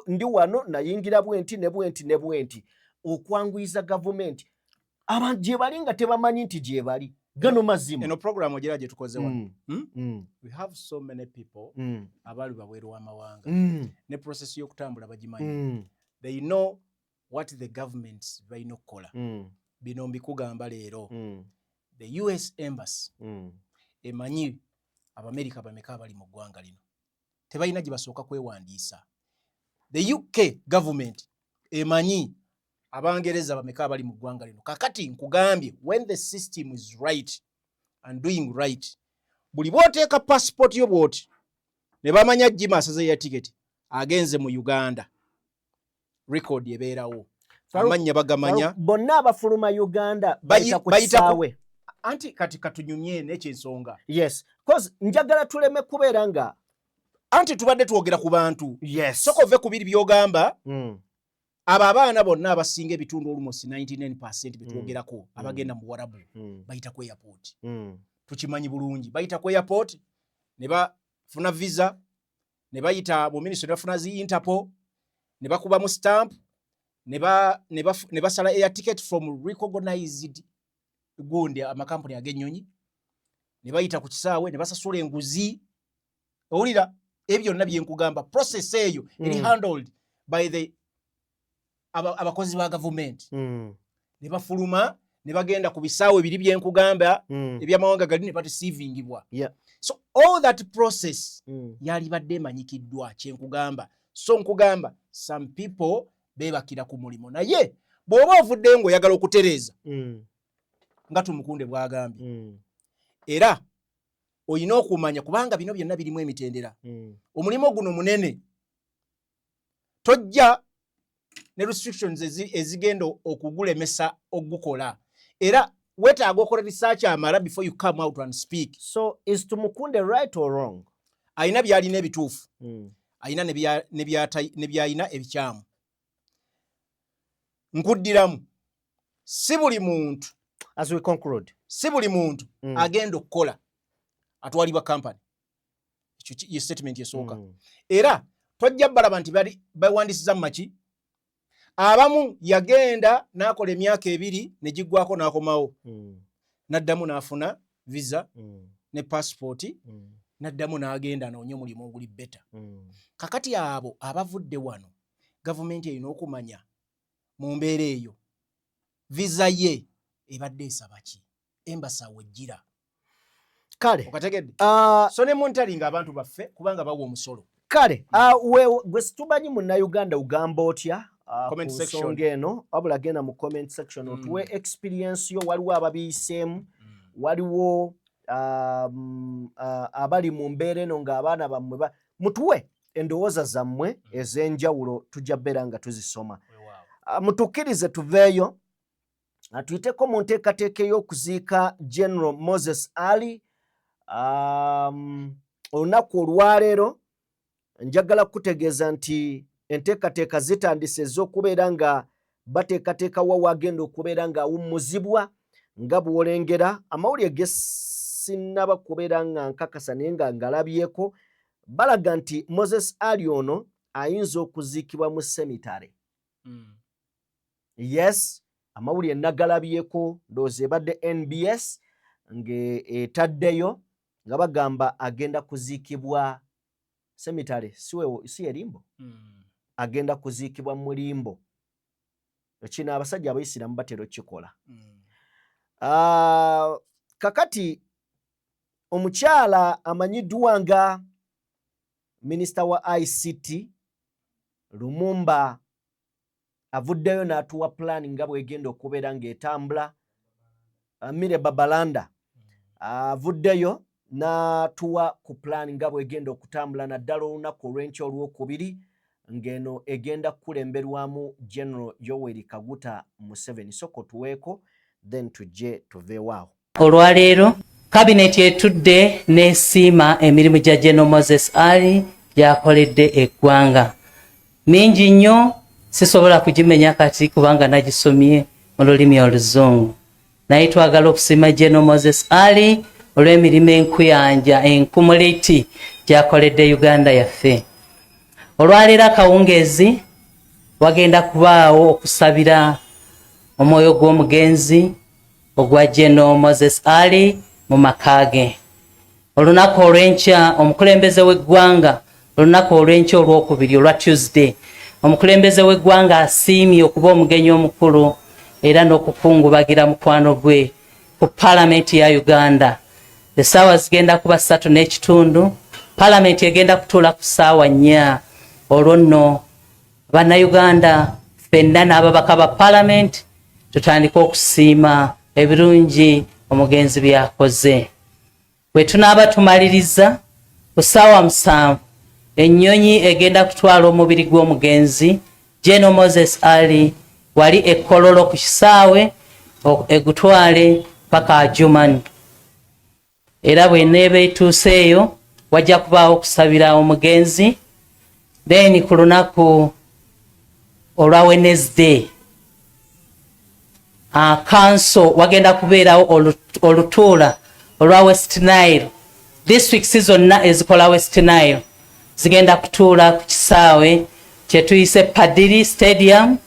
ndi wano nayingira bwenti ne bwenti ne bwenti okwanguyiza gavumenti abantu gye bali nga tebamanyi nti gye bali gano mazima eno program ogira gye tukoze wano we have so many people abali babweru w'amawanga ne process y'okutambula bagimanyi they know what the governments balina okukola bino mbikugamba leero the US embassy emanyi Abamerika bameka abali mu ggwanga lino tebalina gye basooka kwewandiisa the UK government emanyi Abangereza bameka abali mu ggwanga lino kakati nkugambye when the system is right and doing right buli bw'oteeka passport yo bw'oti ne bamanya Jimmy asaze ya ticket agenze mu Uganda record ebeerawo amanya bagamanya bonna abafuluma Uganda bayita ku kisaawe anti kati katunyumye n'ekyensonga yes cause njagala tuleme kubeera nga anti tubadde twogera ku bantu yes soko ove ku biri byogamba abaana bonna abasinga ebitundu almost 99% betwogerako abagenda mu Warabu bayita ku airport tukimanyi bulungi bayita ku airport ne bafuna visa ne bayita mu ministry bafuna zi Interpol ne bakuba mu stamp ne basala air ticket from recognized gundi amakampuni agenyonyi ne bayita ku kisaawe ne basasula enguzi owulira ebyo byonna byenkugamba process eyo eri handled by the abakozi ba government ne bafuluma ne bagenda ku bisaawe biri byenkugamba ebyamawanga gali ne batisivingibwa so all that process yali badde emanyikiddwa kyenkugamba so nkugamba some people bebakira ku mulimo naye bw'oba ovudde ngo oyagala okutereeza nga tumukunde bwagambye era oyina okumanya kubanga bino byonna birimu emitendera omulimo guno munene tojja ne restrictions ezigenda okugulemesa okugukola era wetaaga okola research amala before you come out and speak. So is Tumukunde right or wrong? Aina byalina ebituufu aina ne byayina ebikyamu nkuddiramu si buli muntu as we conclude si buli muntu agenda okukola atwalibwa company ekyo statement yesooka era tojja balaba nti bawandisiza maki abamu yagenda nakola emyaka 2 ne jiggwako nakomawo naddamu nafuna visa ne passport naddamu nagenda noonye omulimu oguli better kakati abo abavudde wano government erina okumanya mu mbeera eyo visa ye ebadde esaba ki embassy wejjira kale okategedde so ne monitoring abantu baffe kubanga bawa omusolo kale gwe situmanyi munnayuganda ugamba otya comment section eno abula genda mu comment section otuwe experience yo waliwo ababiyiseemu waliwo abali mu mbeera eno ng'abaana bammwe mutuwe endowooza zammwe ez'enjawulo tujja bbeera nga tuzisoma mutukkirize tuveeyo tuyiteko mu nteekateeka ey'okuziika General Moses Ali olunaku olwaleero njagala kutegeeza nti enteekateeka zitandise ez'okubeera nga bateekateeka wa wagenda okubeera nga awummuzibwa nga bw'olengera amawulire gesinnaba kubeera nga nkakasa naye nga ngalabyeko balaga nti Moses Ali ono ayinza okuziikibwa mu semitale yes amawulire nagalabyeko ndowooza ebadde NBS ng'etaddeyo nga bagamba agenda kuziikibwa semitale si erimbo agenda kuziikibwa mu limbo ekino abasajja abayisiramu batera okikola kakati omukyala amanyiddwa nga minisita wa ICT Lumumba avuddeyo n'atuwa plan nga bwegenda okubeera ng'etambula Mire Babalanda avuddeyo n'atuwa ku plan nga bwegenda okutambula naddala olunaku olw'enkya olwokubiri ng'eno egenda kukulemberwamu General Yoweri Kaguta Museveni soko tuweeko then tujje tuveewaawo. Olwaleero kabineti etudde n'esiima emirimu gya General Moses Ali gyakoledde eggwanga mingi nnyo sisobola kugimenya kati kubanga nagisomye mu lulimi oluzungu naye twagala okusiima General Moses Ali olw'emirimu enkuyanja enkumuleti gyakoledde Uganda yaffe. Olwaleero akawungeezi wagenda kubaawo okusabira omwoyo gw'omugenzi ogwa General Moses Ali mu maka ge. Olunaku olw'enkya omukulembeze w'eggwanga olunaku olw'enkya olwokubiri olwa Tuesday omukulembeze w'eggwanga asiimye okuba omugenyi omukulu era n'okukungubagira mukwano gwe ku palamenti ya Uganda. Essaawa zigenda kuba 3:30 palamenti egenda kutuula ku ssaawa 4 olwo nno bannayuganda ffenna n'ababaka ba palamenti tutandika okusiima ebirungi omugenzi byakoze. Bwe tunaaba tumaliriza ku ssaawa 7 ennyonyi egenda kutwala omubiri gw'omugenzi General Moses Ali wali ekkololo ku kisaawe egutwale paka Adjumani. Era bw'eneeba etuuseeyo wajja kubaawo okusabira omugenzi then ku lunaku olwa Wednesday council wagenda kubeerawo olutuula olwa West Nile districts zonna ezikola West Nile zigenda kutuula ku kisaawe kyetuyise Padiri Stadium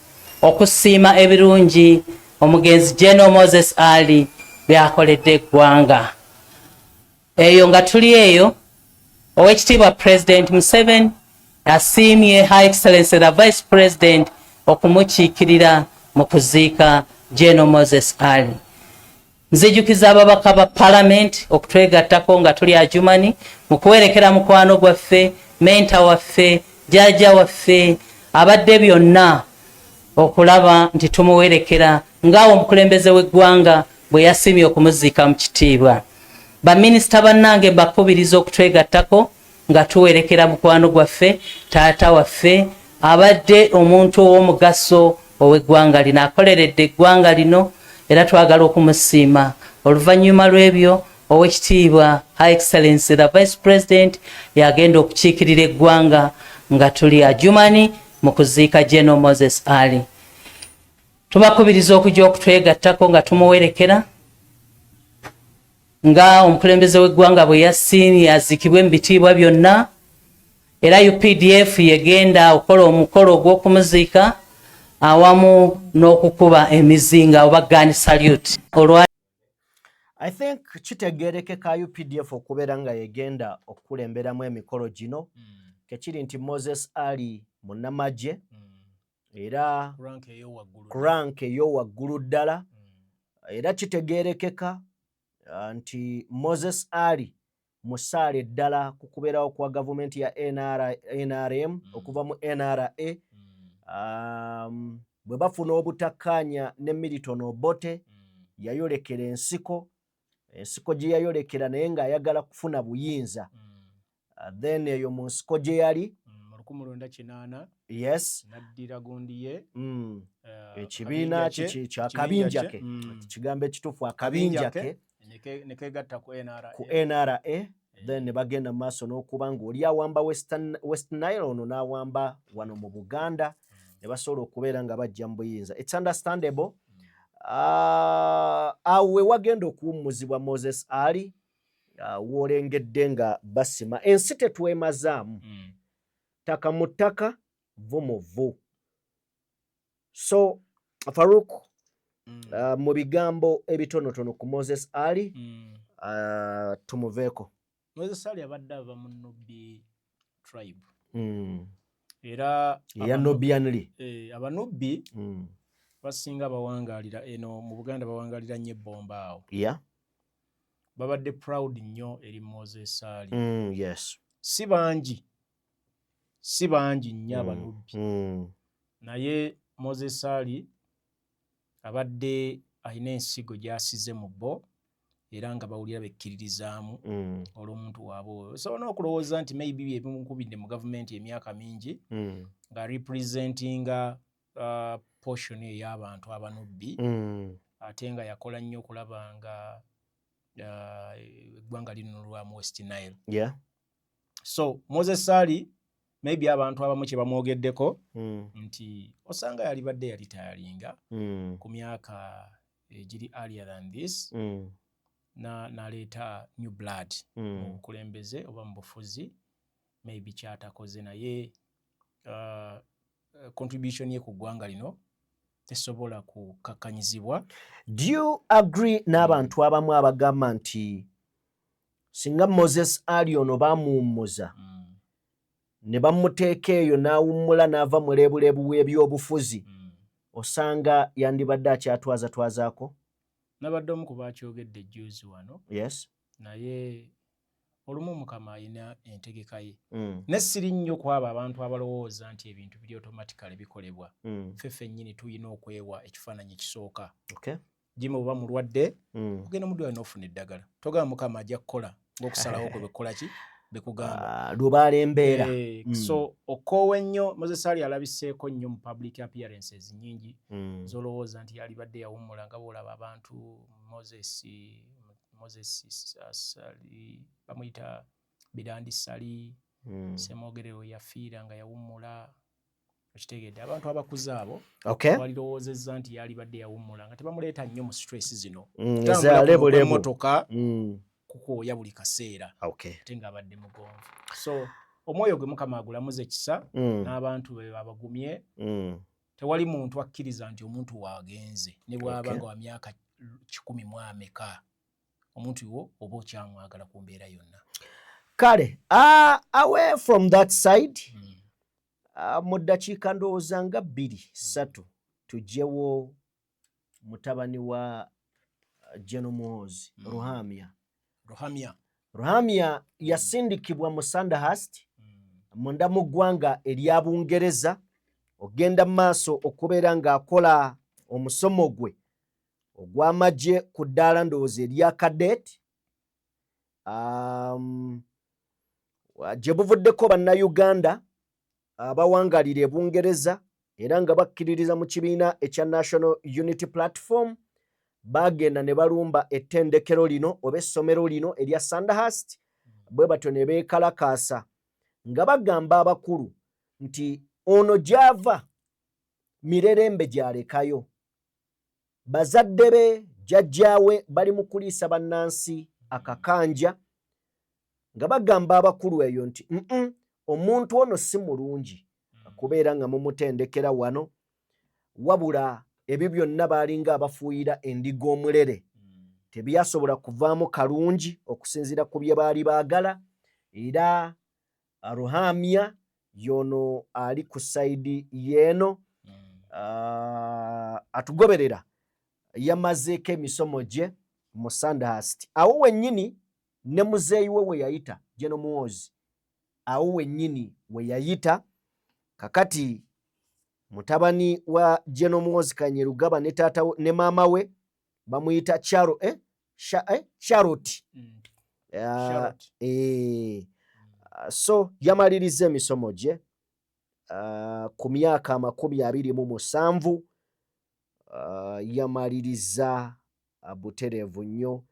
okusiima ebirungi omugenzi General Moses Ali byakoledde eggwanga. Eyo nga tuli eyo, Oweekitiibwa President Museveni asiimye High Excellency the Vice President okumukiikirira mu kuziika General Moses Ali. Nzijukiza ababaka ba Parliament okutwegattako nga tuli Adjumani mu kuwerekera mukwano gwaffe, menta waffe, jjajja waffe, abadde byonna okulaba nti tumuwerekera ng'awo omukulembeze w'eggwanga bwe yasiimye okumuziika mu kitiibwa. Baminisita bannange mbakubiriza okutwegattako nga tuwerekera mukwano gwaffe, taata waffe abadde omuntu ow'omugaso ow'eggwanga lino, akoleredde eggwanga lino era twagala okumusiima. Oluvannyuma lw'ebyo Oweekitiibwa High Excellency the Vice President yagenda okukiikirira eggwanga nga tuli Adjumani mu kuziika General Moses Ali. Tubakubiriza okujja okutwegattako nga tumuwerekera nga omukulembeze w'eggwanga bwe yasiimye aziikibwe mu bitiibwa byonna, era UPDF yegenda okukola omukolo ogw'okumuziika awamu n'okukuba emizinga oba gun salute. I think kitegeerekeka UPDF okubeera nga yegenda okukulemberamu emikolo gino kekiri nti Moses Ali munnamagye era rank ey'owaggulu ddala, era kitegeerekeka nti Moses Ali musaale ddala ku kubeerawo kwa gavumenti ya NRM okuva mu NRA bwe bafuna obutakkaanya ne Milton Obote yayolekera ensiko gye yayolekera naye ng'ayagala kufuna buyinza. Then eyo mu nsiko gye yali yes naddira gundi ye ekibiina kya kabinja ke, kigambo ekituufu akabinja ke nekegatta ku NRA then ne bagenda mu maaso n'okuba ng'oli awamba West Nile ono n'awamba wano mu Buganda ne basobola okubeera nga bajja mu buyinza. It's understandable. Awo we wagenda okuwummuzibwa Moses Ali woolengedde nga basima ensi tetwemazaamu ttaka mu ttaka vu mu vu. So Farouk mu bigambo ebitonotono ku Moses Ali tumuveeko. Moses Ali abadde ava mu Nubbi tribe era ya Nubianly abanubbi basinga bawangaalira eno mu Buganda bawangaalira nnyo ebbomba awo babadde proud nnyo eri Moses Ali. Yes. si bangi nnyo abanubbi naye Moses Ali abadde alina ensigo gy'asize mu bo era nga bawulira bekkiririzaamu olw'omuntu waabwe oyo. Osobola n'okulowooza nti maybe byebimukubidde mu gavumenti emyaka mingi nga representinga portion ey'abantu abanubbi ate nga yakola nnyo okulaba nga eggwanga linunulwamu West Nile. So Moses Ali maybe abantu abamu kye bamwogeddeko nti osanga yalibadde yalitayalinga ku myaka egiri earlier than this n'aleeta new blood mu bukulembeze oba mu bufuzi maybe kyatakoze naye contribution ye ku ggwanga lino tesobola kukakkanyizibwa. Do you agree n'abantu abamu abagamba nti singa Moses Ali ono bamuwummuza ne bamuteeka eyo n'awummula n'ava mu lebulebu w'ebyobufuzi osanga yandibadde akyatwazatwazaako? Nabadde omu ku baakyogedde ejjuuzi wano. Yes. Naye olumu Mukama alina entegeka ye. Nessiri nnyo ku abo abantu abalowooza nti ebintu biri automatically bikolebwa. Ffe ffennyini tulina okwewa ekifaananyi ekisooka. Jimmy oba mulwadde ogenda mu ddwaliro n'ofuna eddagala. Togamba Mukama ajja kukola ng'okusalawo kwe bekola ki bekugamba lubaala embeera. So okoowa ennyo Moses Ali alabiseeko nnyo mu public appearances nnyingi z'olowooza nti yalibadde yawummula nga bw'olaba abantu Moses Sali bamuyita Bidandi Sali Semwogerero yafiira nga yawummula Okitegedde abantu abakuze abo balirowoozezza nti yali badde yawummula nga tebamuleeta nnyo mu stress zino motoka kukooya buli kaseera ate ng'abadde mugonvu. So omwoyo gwe Mukama agulamuze kisa n'abantu be abagumye. Tewali muntu akkiriza nti omuntu waagenze ne bw'aba nga wa myaka 100 mu ameka omuntu wo oba okyamwagala ku mbeera yonna. Kale away from that side mu ddakiika ndowooza nga 2-3 tujjewo mutabani wa General Muhoozi Ruhamya yasindikibwa mu Sandhurst munda mu ggwanga erya Bungereza ogenda mu maaso okubeera ng'akola omusomo gwe ogw'amagye ku ddaala ndowooza erya cadet. Gye buvuddeko bannayuganda abawangalira e Bungereza era nga bakkiririza mu kibiina ekya National Unity Platform bagenda ne balumba ettendekero lino oba essomero lino erya Sandhurst bwe batyo ne beekalakaasa nga bagamba abakulu nti ono gy'ava mirerembe gy'alekayo. Bazadde be jjajjaawe bali mu kuliisa bannansi akakanja nga bagamba abakulu eyo nti omuntu ono si mulungi kubeera nga mumutendekera wano, wabula ebyo byonna baalinga abafuuyira endiga omulere tebyasobola kuvaamu kalungi okusinziira ku bye baali baagala. Era Ruhamya yono ali ku sayidi yeeno atugoberera yamazeeko emisomo gye mu Sandhurst. Awo wennyini ne muzeeyi we yayita General Muhoozi, awo wennyini we yayita. Kakati mutabani wa General Muhoozi Kanyerugaba ne taata ne maama we bamuyita Charlotte. So yamaliriza emisomo gye ku myaka 27 yamaliriza butereevu nnyo.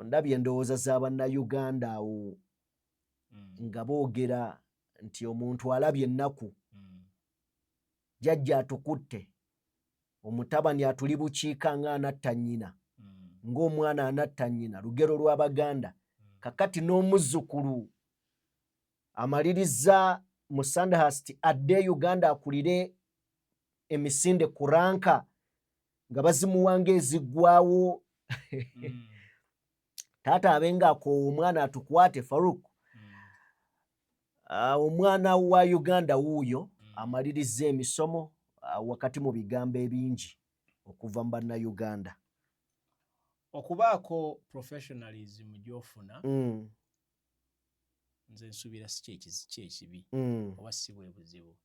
Ndabye endowooza z'Abannayuganda awo nga boogera nti omuntu alabye ennaku, jjajja atukutte, omutabani atuli bukiika ng'anatta nnyina, ng'omwana anatta nnyina, lugero lw'Abaganda. Kakati n'omuzzukulu amaliriza mu Sandhurst adde Uganda akulire emisinde ku ranka nga bazimuwanga eziggwawo. Taata abenga akoowa omwana atukwate Farouk. Omwana wa Uganda wuuyo amaliriza emisomo wakati mu bigambo ebingi okuva mu Bannayuganda. Okubaako professionalism gy'ofuna nze nsuubira si kyekibi oba si bwe buzibu.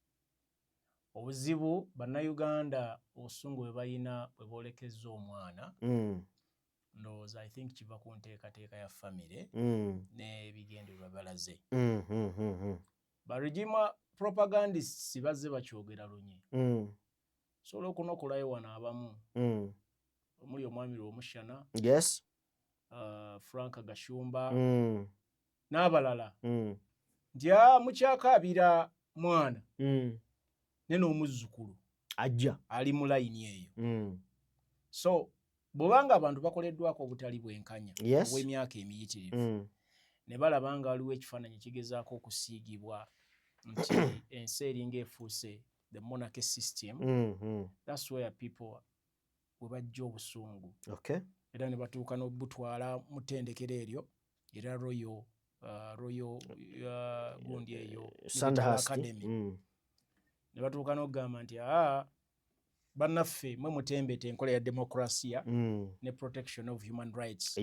Obuzibu Bannayuganda obusungu bwe balina bwe boolekezza omwana ndowooza I think kiva ku nteekateeka ya famire n'ebigendererwa balaze. Barugima propagandists bazze bakyogera lunye. Sobola okunokolayo wano abamu omuli omwami Lwomushana, Frank Gashumba n'abalala nti mukyakaabira mwana ne n'omuzzukulu ajja ali mu layini eyo. So bw'obanga abantu bakoleddwako obutali bwenkanya obw'emyaka emiyitirivu ne balaba nga waliwo ekifaananyi kigezaako okusiigibwa nti ensi eringa efuuse the monarchy system, that's where people we bajja obusungu era ne batuuka n'obutwala mu ttendekero eryo era royal gundi eyo Sandhurst Academy ne batuuka n'okugamba nti bannaffe mwe mutembete enkola ya demokrasiya ne protection of human rights.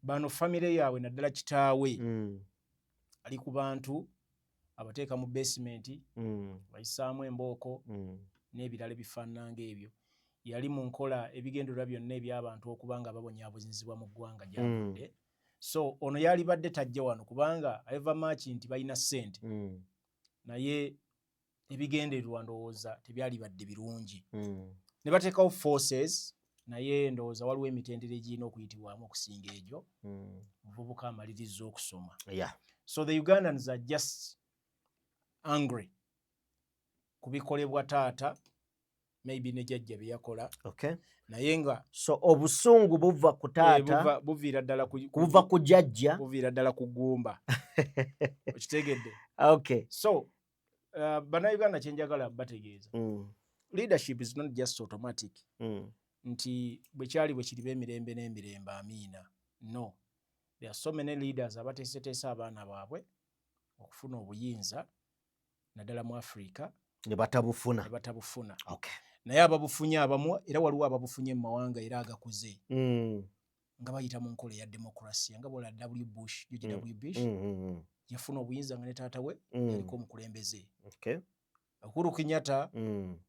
Bano famire yaabwe naddala kitaawe ali ku bantu abateeka mu basement bayisaamu embooko n'ebirala ebifaanana ng'ebyo. Yali mu nkola ebigendererwa byonna eby'abantu okuba nga babonyaabonyezebwa mu ggwanga gy'avudde. So ono yali badde tajja wano kubanga eva maaki nti balina ssente naye ebigendererwa ndowooza tebyali badde birungi. Ne bateekawo forces naye ndowooza waliwo emitendera egirina okuyitibwamu okusinga egyo. Omuvubuka amaliriza okusoma. So the Ugandans are just angry kubikolebwa taata maybe ne jjajja byakola. Okay. Naye nga so obusungu buva ku taata buviira ddala buva ku jjajja buviira ddala ku ggumba. Okitegedde? Okay. So bannayuganda kyenjagala bategeeza. Leadership is not just automatic. Nti bwe kyali bwe kiriba emirembe n'emirembe amiina. No. There are so many leaders abateeseteesa abaana baabwe okufuna obuyinza naddala mu Africa ne batabufuna. Okay. Naye ababufunye abamu era waliwo ababufunye mu mawanga era agakuze. Nga bayita mu nkola ya demokrasiya nga bw'ola George W. Bush yafuna obuyinza nga ne taata we yaliko omukulembeze. Okay. Uhuru Kenyatta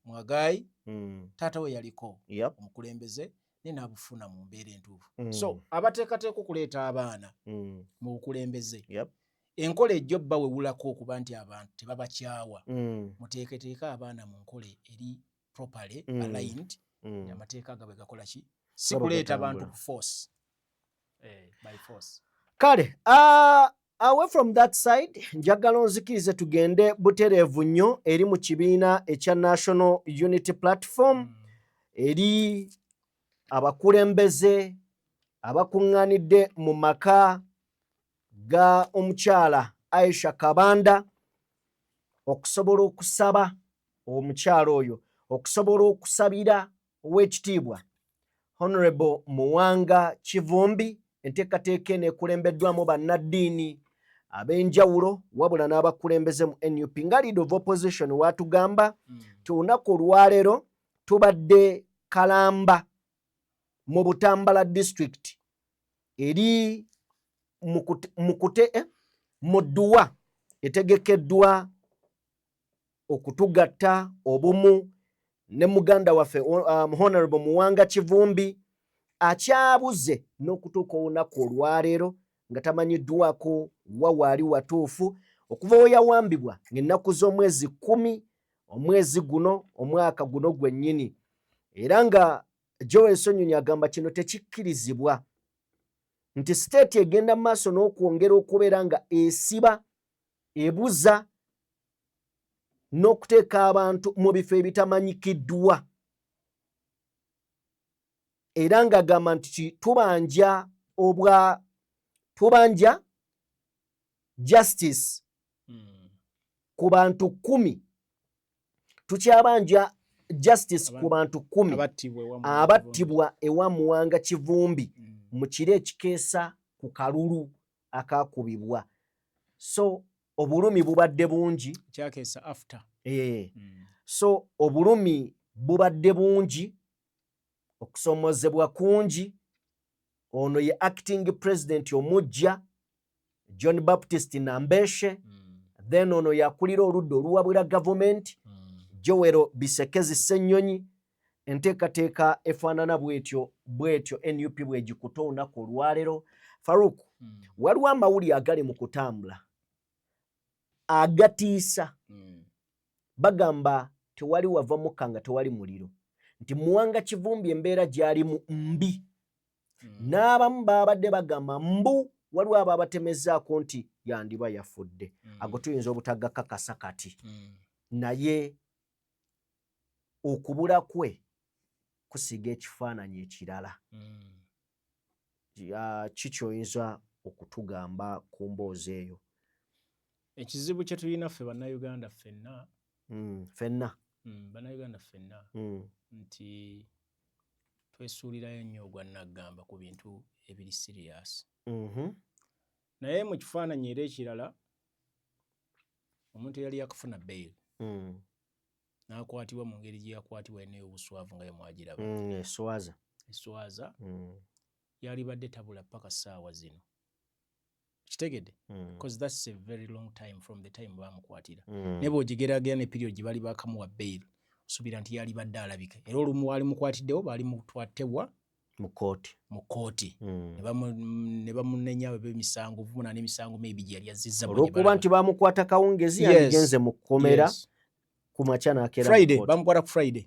Mwagai taata we yaliko omukulembeze ne n'abufuna mu mbeera entuufu. So abateekateeka okuleeta abaana mu bukulembeze enkola ejjo bba wewulako okuba nti abantu tebabakyawa. Muteeketeeka abaana mu nkola eri properly aligned amateeka agabwe gakola ki si kuleeta abantu ku force by force. Kale away from that side njagala onzikirize tugende butereevu nnyo eri mu kibiina ekya National Unity Platform eri abakulembeze abakuŋŋaanidde mu maka ga omukyala Aisha Kabanda okusobola okusaba omukyala oyo okusobola okusabira ow'ekitiibwa Honorable Muwanga Kivumbi. Enteekateeka eno ekulembeddwamu bannaddiini ab'enjawulo wabula n'abakulembeze mu NUP. Nga leader of opposition watugamba ti olunaku olwaleero tubadde Kalamba mu Butambala district eri mu dduwa etegekeddwa okutugatta obumu ne muganda waffe Honorable Muwanga Kivumbi akyabuze n'okutuuka olunaku olwaleero nga tamanyiddwako wawaali watuufu okuva we yawambibwa ng'ennaku z'omwezi 10 omwezi guno omwaka guno gwennyini. Era nga Joel Sonyonyi agamba kino tekikkirizibwa nti state egenda mu maaso n'okwongera okubeera nga esiba ebuza n'okuteeka abantu mu bifo ebitamanyikiddwa. Era nga agamba nti tubanja justice ku bantu 10 tukyabanja justice ku bantu 10 abattibwa ewa Muwanga Kivumbi mu kiro ekikeesa ku kalulu akakubibwa. So obulumi bubadde bungi kyakeesa after so obulumi bubadde bungi okusomozebwa kungi. Ono ye acting president omujja John Baptist Nambeshe then ono yakulira oludda oluwabula government Joel Bisekezi Ssenyonyi. Enteekateeka efaanana bwetyo NUP bwegikuta olunaku olwaleero. Farouk, waliwo amawulire agali mu kutambula agatiisa. Bagamba tewali wava mukka nga tewali muliro, nti Muwanga Kivumbi embeera gy'alimu mbi. N'abamu babadde bagamba mbu waliwo ababatemezaako nti yandiba yafudde. Ago tuyinza obutagakakasa kati. Naye okubula kwe kusiga ekifaananyi ekirala. Kikyoyinza okutugamba ku mboozi eyo? Ekizibu kye tulina ffe bannayuganda ffenna bannayuganda ffenna nti twesuulirayo nnyo ogwannaggamba ku bintu ebiri serious. Naye mu kifaananyi era ekirala omuntu eyali yakufuna bail n'akwatibwa mu ngeri gye yakwatibwa n'ey'obuswavu nga yemwagiraba eswaza yalibadde tabula paka ssaawa zino. Kitegedde? Because that's a very long time from the time bamukwatira. Ne bw'ogigeraageranya ne period gye bali bakamuwa bail osuubira nti yalibadde alabika. Era olumu waali mukwatiddewo baali mutwattebwa mu kooti ne bamunenya b'emisango vumuna n'emisango maybe gye yali azizza olw'okuba nti bamukwata kawungezi yandigenze mu kkomera ku makya n'akeera Friday bamukwata ku Friday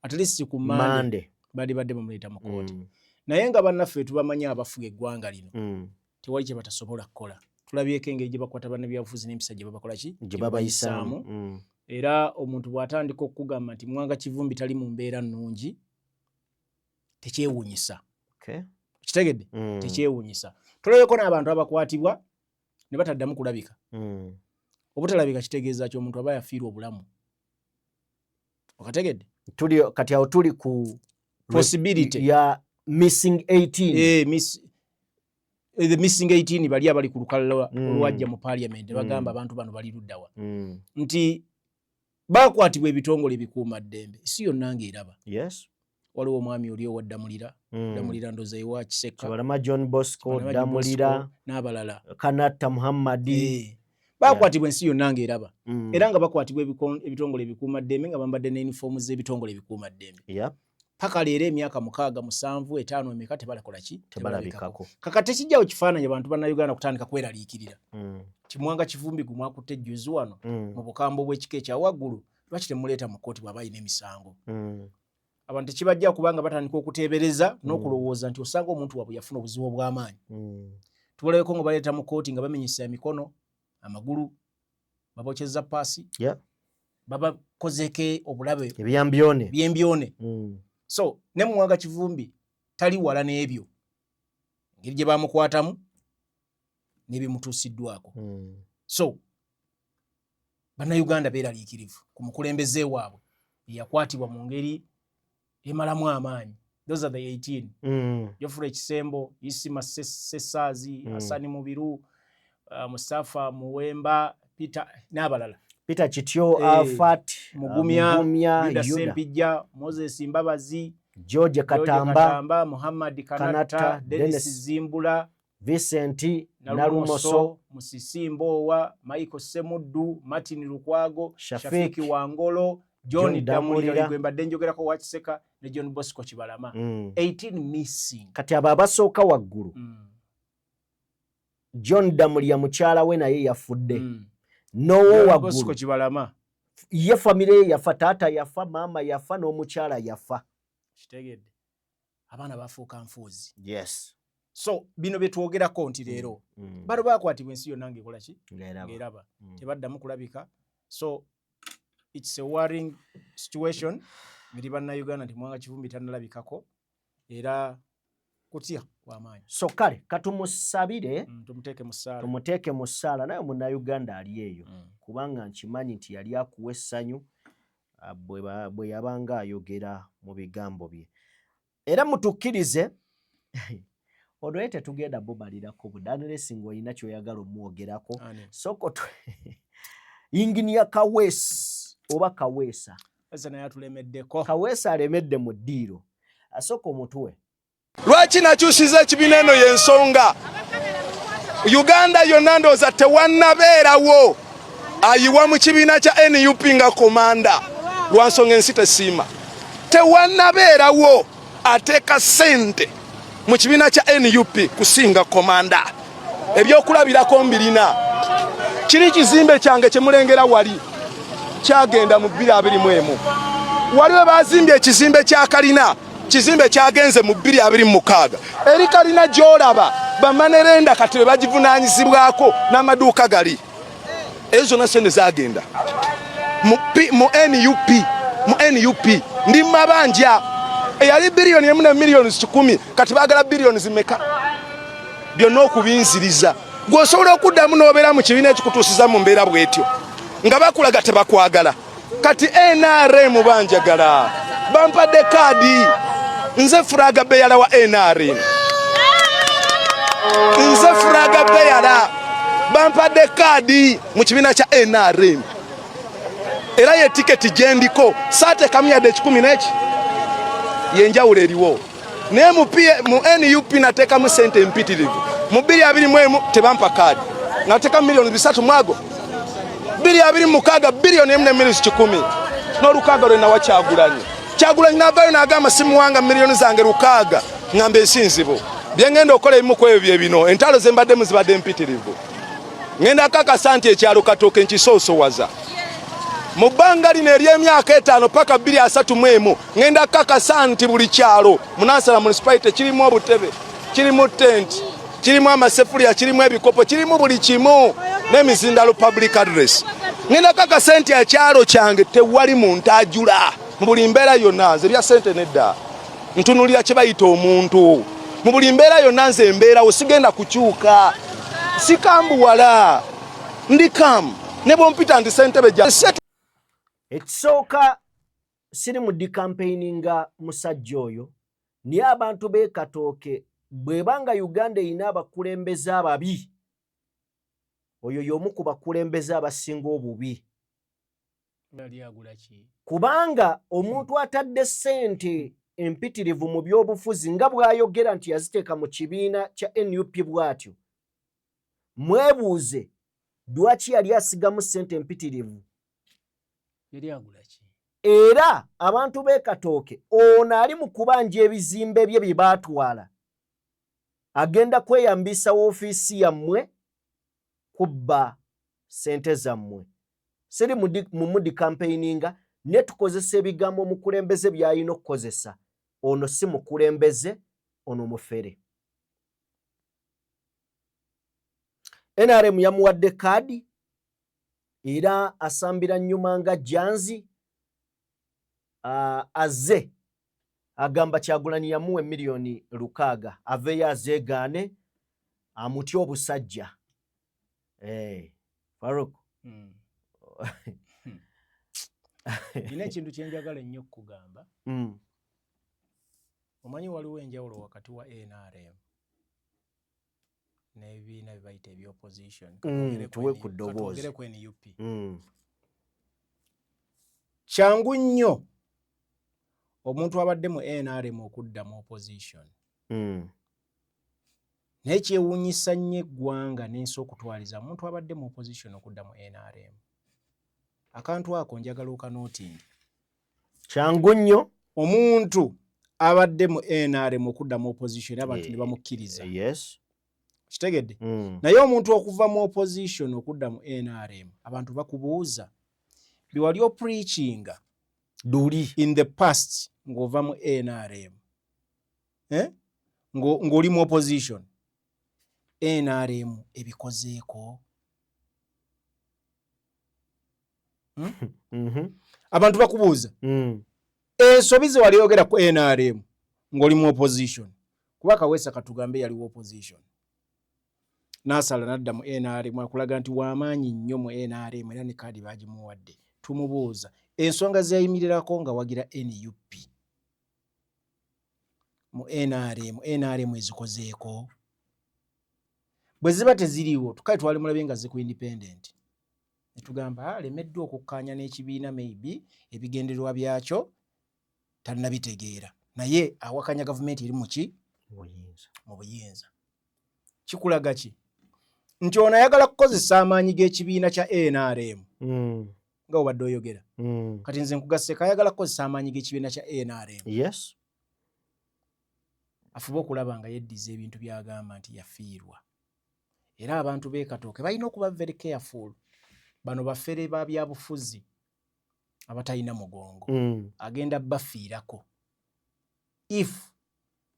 at least ku Monday badde bamuleeta mu kooti. Naye nga bannaffe tubamanya abafuga eggwanga lino tewali kye batasobola kukola. tulabyeko engeri gye bakwata bannabyabufuzi n'empisa gye babakola ki gye babayisaamu era omuntu bw'atandika okugamba nti Mwanga Kivumbi tali mu mbeera nnungi tekyewuunyisa kitegedde tekyewuunyisa tulabeko n'abantu abakwatibwa ne bataddamu kulabika obutalabika kitegeeza ki omuntu aba yafiirwa obulamu okategedde kati awo tuli ku possibility ya missing 18 the missing 18 bali abali ku lukalala olwajja mu parliament bagamba abantu bano bali luddawa nti bakwatibwa ebitongole ebikuuma ddembe si yonna ng'eraba waliwo omwami oli owaddamulira Damulira ndoza ewa Kiseka Kibalama John Bosco Damulira n'abalala Kanatta Muhammadi bakwatibwa ensi yonna ng'eraba era nga bakwatibwa ebitongole ebikuuma ddembe nga bambadde ne uniform z'ebitongole ebikuuma ddembe paka leero emyaka 6 7 5 emeka tebalakola ki tebalabikako kakati kijjawo kifaananyi abantu bannayuganda kutandika kweraliikirira Mwanga Kivumbi gumwakutte ejjuzu wano mu bukambo bw'ekika ekya waggulu lwaki temuleeta mu kkooti bw'aba alina emisango abantu tekibajja kubanga batandika okuteebereza n'okulowooza nti osanga omuntu waabwe yafuna obuzibu obw'amaanyi tubalabeko nga baleeta mu kkooti nga bamenyesa emikono amagulu babokyeza paasi babakozeke obulabe ebyembyone so ne Mwanga Kivumbi tali wala n'ebyo engeri gye bamukwatamu n'ebimutuusiddwako so bannayuganda beeraliikirivu ku mukulembeze waabwe yakwatibwa mu ngeri emalamu amaanyi those are the 18 Geoffrey Kisembo Isima Sesaazi Hasani Mubiru Mustafa Muwemba Peter n'abalala Peter Kityo Alfat Mugumya Yuda Sempijja Moses Mbabazi George Katamba Muhammad Kanata Dennis Zimbula Vincent Narumoso Musisimbo wa Michael Semuddu Martin Lukwago Shafiki Wangolo John Damulira gwembadde njogerako wa Kiseka ne John Bosco Kibalama 18 missing kati aba abasooka waggulu John Damulira mukyala we naye yafudde nowo waggulu Bosco Kibalama ye family yafa taata yafa mama yafa n'omukyala yafa kitegedde abaana bafuuka nfuuzi so bino byetwogerako nti leero balo bakwatibwa ensi yonna ng'ekola ki ng'eraba tebaddamu kulabika so it's a worrying situation miri bannayuganda nti Mwanga Kivumbi tannalabikako era kutya kw'amaanyi so kale katumusabire tumuteeke mu ssaala naye munnayuganda ali eyo kubanga nkimanyi nti yali akuwa essanyu bwe yabanga ayogera mu bigambo bye era mutukkirize odoye tetugenda bumalirako budaniresi ng'olina ky'oyagala omwogerako soko Inginia Kaweesa oba Kaweesa Kaweesa alemedde mu ddiiro asooka omutwe lwaki nakyusiza ekibiina eno y'ensonga Uganda yonna ndowooza tewannabeerawo ayiwa mu kibiina kya NUP nga komanda lwa nsonga ensi tesiima tewannabeerawo ateeka ssente mu kibiina kya NUP kusinga komanda ebyokulabirako mbirina kiri kizimbe kyange kye mulengera wali kyagenda mu 2021 waliwe bazimbye ekizimbe kya kalina kizimbe kyagenze mu 2026 eri kalina gyolaba bamanerenda kati bagivunaanyizibwako n'amaduuka gali ezo na sente zagenda mu NUP ndi mabanja eyali biliyoni emu ne miliyoni 10 kati baagala biliyoni zimeka byonna okubinziriza gw'osobola okuddamu n'obeera mu kibiina ekikutuusiza mu mbeera bw'etyo nga bakulaga tebakwagala kati NRM banjagala bampadde kaadi nze furaga beyala wa NRM nze furaga beyala bampadde kaadi mu kibiina kya NRM era ye tiketi gyendiko saatekamu yadde 10 n'eki yenjawulo eriwo naye mu NUP nateekamu ssente empitirivu mu 2021 tebampa kaadi nateeka miliyoni 3 mwago 2026 biliyoni emu ne miliyoni 10 n'olukaaga lwe nawa Kyagulanyi n'avaayo n'agamba simuwanga miliyoni zange 6 ng'ambe ensinzibo bye ngenda okola ebimu ku ebyo bye bino entalo ze mbaddemu zibadde empitirivu ngenda kakasa nti ekyalo Katooke nkisoosowaza mu bbanga lino ery'emyaka 5 paka 2031 ngenda kakasa nti buli kyalo Munansala municipality kirimu obutebe kirimu tent kirimu amasefulya, kirimu ebikopo, kirimu buli kimu n'emizindalo public address. Ngenda kaka sente ya kyalo kyange tewali muntu ajula mu buli mbeera yonna nze bya sente nedda ntunulira kye bayita omuntu mu buli mbeera yonna nze embeerawo sigenda kukyuka sikambuwala ndi kam ne bompita ndi sente beja ekisooka siri mu dikampeininga musajja oyo naye abantu b'e Katooke bwebanga Uganda erina abakulembeze ababi oyo y'omu ku bakulembeze abasinga obubi kubanga omuntu atadde ssente empitirivu mu byobufuzi nga bw'ayogera nti yaziteeka mu kibiina kya NUP bw'atyo mwebuuze lwaki yali asigamu ssente empitirivu era abantu b'e Katooke ono ali mu kubanja ebizimbe bye bye baatwala agenda kweyambisa woofiisi yammwe kubba sente zammwe siri mu mudi campaigninga ne tukozesa ebigambo omukulembeze by'alina okukozesa ono si mukulembeze ono mufere NRM yamuwadde kaadi era asambira nnyuma nga Janzi azze agamba Kyagulanyi yamuwa miliyoni 600 aveyo azeegaane amutya obusajja. Farouk ine ekintu kyenjagala ennyo okugamba omanyi waliwo enjawulo wakati wa NRM n'ebibiina bye bayita ebyopposition katwogere ku NUP kyangu nnyo omuntu abadde mu NRM okudda mu opposition naye kyewuunyisa nnyo eggwanga n'ensi okutwaliza omuntu abadde mu opposition okudda mu NRM akantu ako njagala okanootingi kyangu nnyo omuntu abadde mu NRM okudda mu opposition abantu ne bamukkiriza kitegedde naye omuntu okuva mu opposition okudda mu NRM abantu bakubuuza biwali opreachinga duli in the past ng'ova mu NRM ng'oli mu opposition NRM ebikozeeko abantu bakubuuza ensobi ze wali oyogera ku NRM ng'oli mu opposition kuba Kaweesa katugambe yali opposition n'asala n'adda mu NRM akulaga nti w'amaanyi nnyo mu NRM era ne kaadi baagimuwadde tumubuuza ensonga zeyayimirirako nga wagira NUP mu NRM ezikozeeko bwe ziba teziriiwo tukale twali mulabe nga ziku independent ne tugamba alemeddwa okukkaanya n'ekibiina maybe ebigendererwa byakyo tannabitegeera naye awakanya gavumenti eri muki mu buyinza kikulaga ki nti ono ayagala kukozesa amaanyi g'ekibiina kya NRM nga obadde oyogera kati nze nkugasseko ayagala kukozesa amaanyi g'ekibiina kya NRM afuba okulaba nga yeddiza ebintu byagamba nti yafiirwa era abantu b'e Katooke balina okuba very careful bano baffere ba byabufuzi abatalina mugongo agenda bafiirako if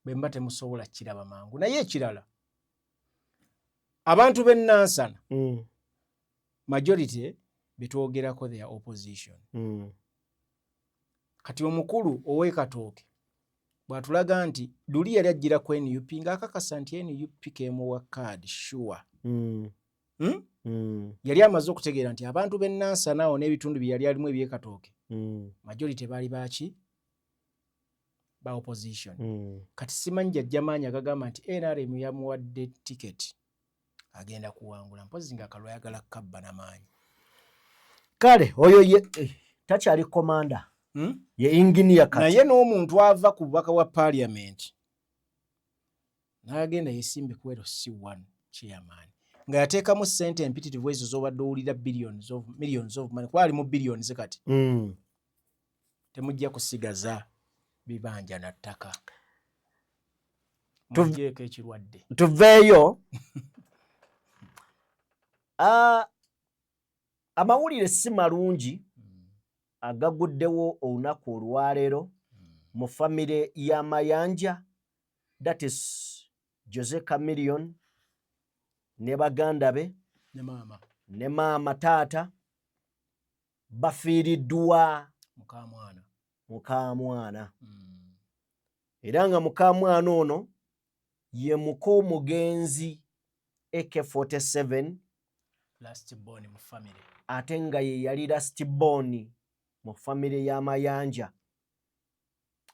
bwe mba temusobola kiraba mangu naye ekirala abantu b'e Nansana majority betwogerako their opposition kati omukulu ow'e Katooke bw'atulaga nti luli yali ajjira ku NUP ng'akakasa nti NUP kemuwa kaadi sure yali amaze okutegeera nti abantu b'e Nansana awo n'ebitundu bye yali alimu eby'e Katooke majority baali baki ba opposition kati simanyi jajja maanyi agagamba nti NRM yamuwadde tiketi agenda kuwangula mpozi ng'akalwa ayagala kabba n'amaanyi kale oyo ye takyali komanda ye engineer kati naye n'omuntu ava ku bubaka wa parliament n'agenda yesimbe kuwero C1 chairman nga yateekamu ssente empitirivu ezo z'obadde owulira millions of money kwali mu billions kati temujja kusigaza bibanja na ttaka tuveeko ekirwadde tuveeyo amawulire si malungi agaguddewo olunaku olwaleero mu famire y'Amayanja that is Jose Chameleone ne baganda be ne maama taata bafiiriddwa mukamwana. Era nga mukamwana ono ye muko omugenzi AK47 last born mu family, ate nga ye yali last born mu family y'Amayanja.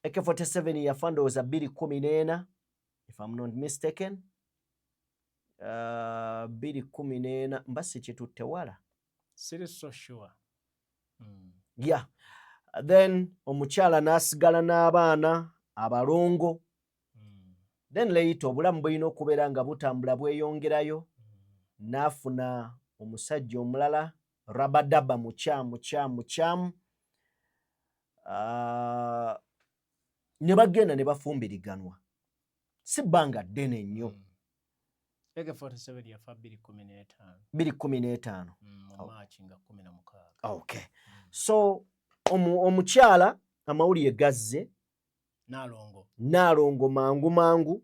AK47 yafa ndowooza 2014 if I'm not mistaken. 2014 mba sikitutte wala. Siri so sure. Yeah. Then omukyala n'asigala n'abaana abalongo. Then later obulamu bulina okubeera nga butambula bweyongerayo. N'afuna omusajja omulala Rabadaba mukyamu. Ne bagenda ne bafumbiriganwa. Si bbanga ddene nnyo. AK47 yafa 2015. March nga 16. Okay. So omukyala amawulire gazze Nalongo mangu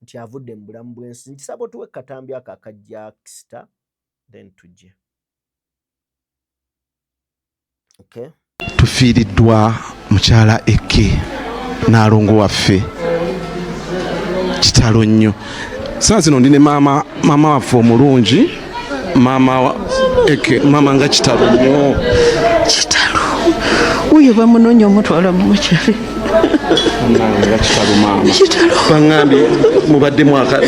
nti avudde mu bulamu bw'ensi. Nti sabo tuwe katambi akakajja Kista then tujje. Okay. Tufiiriddwa mukyala Eke Nalongo waffe kitalo nnyo. Saa zino ndine maama waffe omulungi, maama Eke, maama nga kitalo nnyo. Kitalo uyo bamunoonya omutwala mu mukyala nga kitalo maama bangambye mubadde mwaka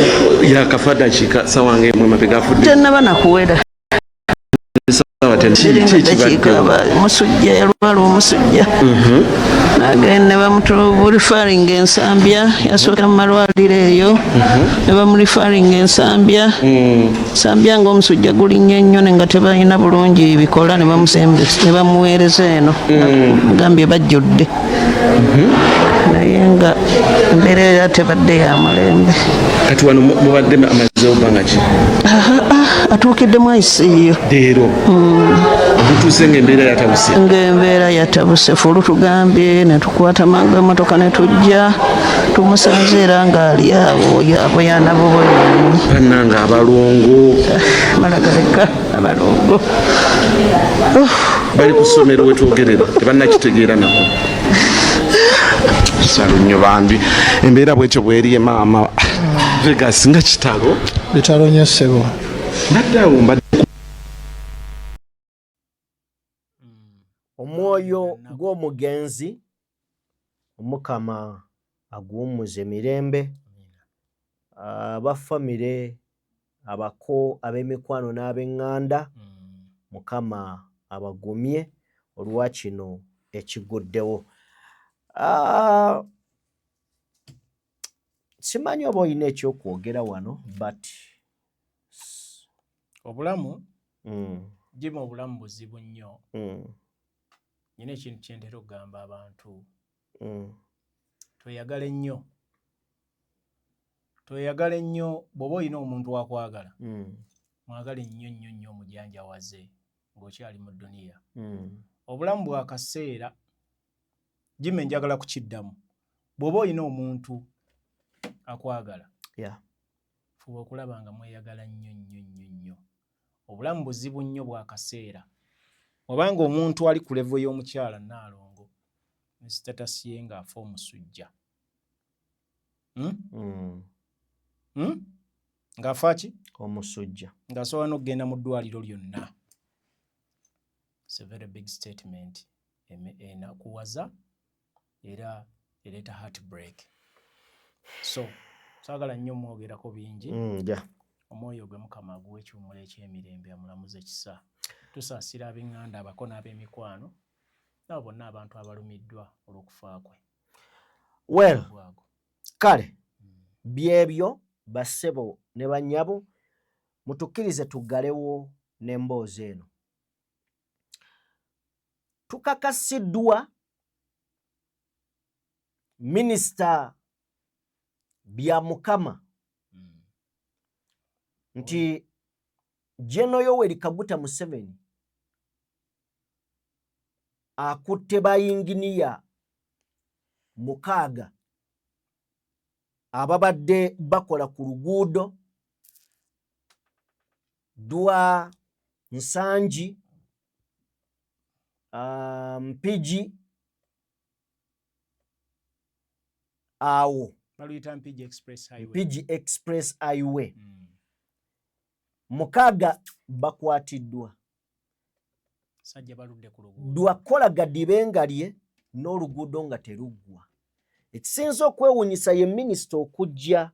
yakafa dakiika sawa ng'emu emabega afudde tennaba nakuwera musujja yalwala omusujja nagenda ne bamurifaringa ensambya yasookera mu malwaliro eyo ne bamurifaringa ensambya nga omusujja gulinnya nnyo nga tebalina bulungi bikola ne bamuweereza eno mugambye bajjudde naye nga embeera era tebadde ya mulembe. Kati wano mubadde amazeewo bbanga ki? Atuukiddemu ICU leero mutuuse ng'embeera yatabuse fulu tugambye ne tukwata emmotoka ne tujja tumusanze era ng'ali awo yaboyana buboyanyi bannanga abalongo malagaleka abalongo bali ku ssomero we twogerera tebannakitegeera nako salo nnyo bambi embeera bwekyo bweriye maama Vegas nga kitalo nnyo ssebo naddawo mbadde omwoyo gw'omugenzi Omukama aguwummuze mirembe. Abafamire abako ab'emikwano n'ab'eŋŋanda Mukama abagumye olwa kino ekiguddewo. Simanyi oba olina ekyokwogera wano but obulamu jima obulamu buzibu nnyo. Nyina ekintu kyentera okugamba abantu tweyagale nnyo bw'oba olina omuntu wakwagala mwagale nnyo omujanjawaze ng'okyali mu dduniya. Obulamu bwa kaseera jima njagala kukiddamu bw'oba olina omuntu akwagala fuba okulaba nga mweyagala nnyo. Obulamu buzibu nnyo bwa kaseera. Obanga omuntu ali ku levo y'omukyala Nalongo ne status ye ng'afa omusujja ng'afa ki? Omusujja. Ng'asobola n'okugenda mu ddwaliro lyonna. It's a very big statement. Enakuwaza era ereeta heartbreak. So saagala nnyo mwogerako bingi. Omwoyo gwe Mukama aguwe ekiwummulo eky'emirembe amulamuze kisa. Tusaasira ab'eŋŋanda abako n'ab'emikwano nabo bonna abantu abalumiddwa olw'okufa kwe. Well, kale byebyo bassebo ne bannyabo mutukkirize tuggalewo n'emboozi eno. Tukakasiddwa Minisita Byamukama nti General Yoweri Kaguta Museveni akutte bayinginiya 6 ababadde bakola ku luguudo Dwa, Nsanji, Mpigi, awo Mpigi Express Highway. Mpigi Express Highway. Mukaaga bakwatiddwa. Sajja baludde ku luguudo. Dwakolaga dibengalye n'oluguudo nga teruggwa. Ekisinza okwewuunyisa ye minisita okujja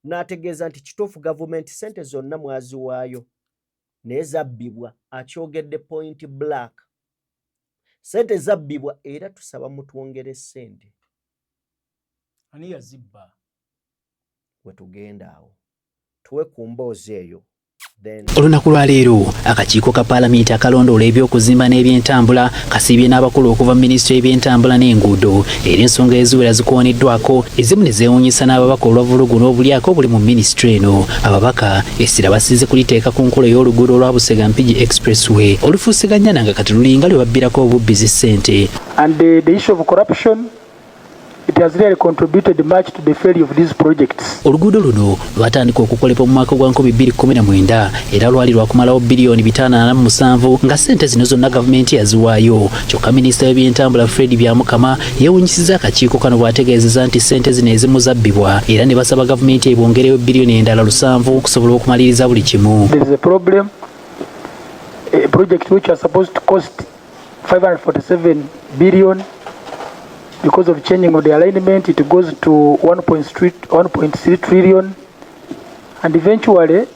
n'ategeeza nti kituufu gavumenti ssente zonna mwaziwaayo naye zabbibwa, akyogedde point black. Ssente zabbibwa era tusaba mutwongere ssente. Ani yazibba? We tugenda awo tuwe ku mboozi eyo. Olunaku lwa leero akakiiko ka Paalamenti akalondoola ebyokuzimba n'ebyentambula kasiibye n'abakulu okuva mu Minisitule y'ebyentambula n'enguudo era ensonga eziwera zikooniddwako ezimu ne zeewuunyisa n'ababaka olwavulugu n'obulyako obuli mu minisitule eno. Ababaka essira basize kuliteeka ku nkola y'oluguudo olwa Busega Mpigi Expressway olufuusiganya nga kati lulinga lwe babbirako obubbizi ssente. And the issue of corruption, it has really contributed much to the failure of these projects. Oluguudo luno lwatandika okukolebwa mu mwaka gwa 2019 era lwali lwakumalawo bilioni 547 nga ssente zino zonna gavumenti yaziwaayo. Kyokka minisita w'ebyentambula Fred Byamukama yeewuunyisizza akakiiko kano bw'ategeezezza nti ssente zino ezimu zabbibwa era ne basaba gavumenti ebongerewo bilioni endala 7 okusobola okumaliriza buli kimu. There is a problem. A project which was supposed to cost 547 billion. Because of changing of the alignment, it goes to 1.3 trillion, and eventually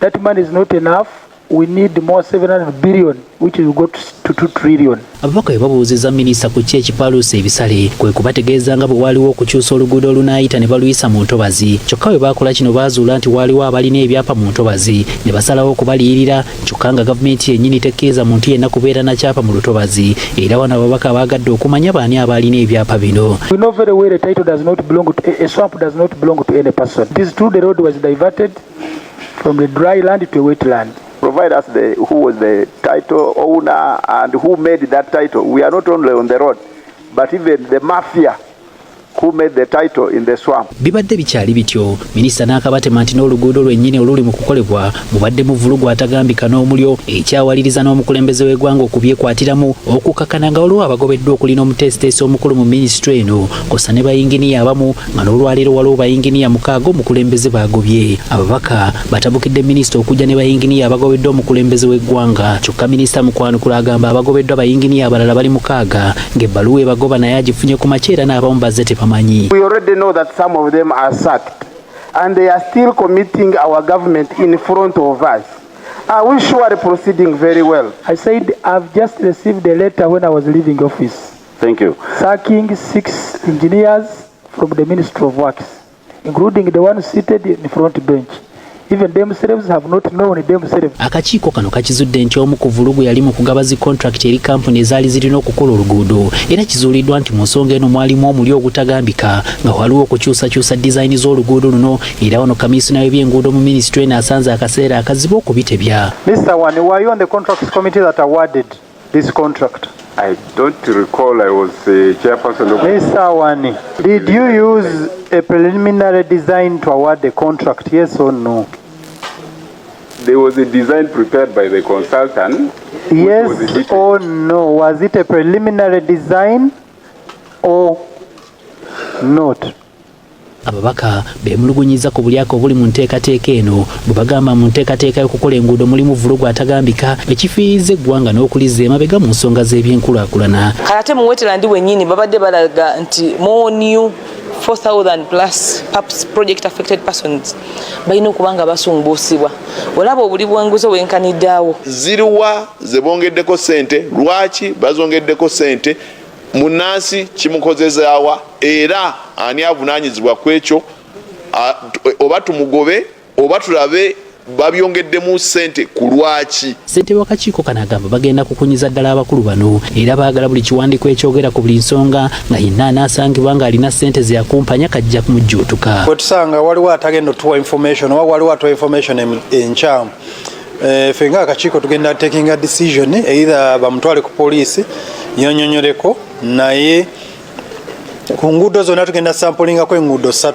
that money is not enough. We need more 700 billion, which will go to 2 trillion. Ababaka babuuzizza minisita ku ki ekipaaluusa ebisale kwe kubategeeza nga bwe waaliwo okukyusa oluguudo olunaayita ne baluyisa mu ntobazi. Kyokka bwe baakola kino baazuula nti waaliwo abalina ebyapa mu ntobazi ne basalawo okubaliyirira, kyokka nga gavumenti yennyini tekkiriza muntu yenna kubeera na kyapa mu lutobazi era wano ababaka baagadde okumanya baani abalina ebyapa bino. We know very well a title does not belong to a swamp does not belong to any person. It is true the road was diverted from the dry land to a wet land. Provide us who was the title owner and who made that title. We are not only on the road, but even the mafia who made the title in the swamp. Bibadde bikyali bityo, minisita n'akabatema nti n'oluguudo lwennyini oluli mu kukolebwa mubadde mu vulugu atagambika n'omulyo ekyawaliriza n'omukulembeze w'eggwanga okubyekwatiramu okukakana nga olwo abagobeddwa okulina omuteesiteesi omukulu mu minisitule eno kosa ne bayinginiya abamu nga n'olwaleero waliwo bayinginiya 6 omukulembeze baagobye. Ababaka batabukidde minisita okujja ne bayinginiya abagobeddwa omukulembeze w'eggwanga kyokka minisita Mukwanukula agamba abagobeddwa bayinginiya abalala bali 6 ng'ebbaluwa ebagoba naye agifunye ku makyera n'abamu bazze tebamanyi. We already know that some of them are sacked and they are still committing our government in front of us. Are we surely proceeding very well? I said I've just received a letter when I was leaving office. Thank you. Sacking 6 engineers from the Ministry of Works, including the one seated in the front bench. Even themselves have not known themselves. Akakiiko kano kakizudde nti omu ku vulugu yali mu kugaba zi contract eri kampuni ezaali zirina okukola oluguudo era kizuuliddwa nti mu nsonga eno mwalimu omuli ogutagambika nga waliwo okukyusakyusa design z'oluguudo luno era wano kamisona w'ebyenguudo mu minisitule eno asanze akaseera akazibu okubitebya. Mr. Wani, were you on the contracts committee that awarded this contract? I don't recall. I was the chairperson of... Mr. Wani, did you use a preliminary design to award the contract, yes or no? There was a design prepared by the consultant. Yes or no? Was it a preliminary design or not? Ababaka beemulugunyiza ku bulyako obuli mu nteekateeka eno bwe bagamba mu nteekateeka y'okukola enguudo mulimu vulugu atagambika ekifiiriza eggwanga n'okuliza emabega mu nsonga z'ebyenkulaakulana. Kalate mu Wetland wennyini babadde balaga nti more new 4,000 plus PAPS project affected persons balina okuba nga basumbuusibwa. Olaba obuli bwanguzo wenkaniddeawo. Ziriwa ze bongeddeko ssente, lwaki bazongeddeko ssente, munnansi kimukozezaawa era ani avunaanyizibwa ku ekyo, oba tumugobe oba tulabe babyongeddemu ssente ku lwaki. Ssente w'akakiiko kano agamba bagenda kukunyiza ddala abakulu bano era baagala buli kiwandiiko ekyogera ku buli nsonga nga yenna anaasangibwa ng'alina ssente ze yakumpanya kajja kumujjuutuka. Bwe tusanga waliwo atagenda otuwa information oba waliwo atuwa information enkyamu, ffe ng'akakiiko tugenda taking a decision either bamutwale ku poliisi yonyonyoleko naye ku nguudo zonna tugenda sampulingako enguudo 3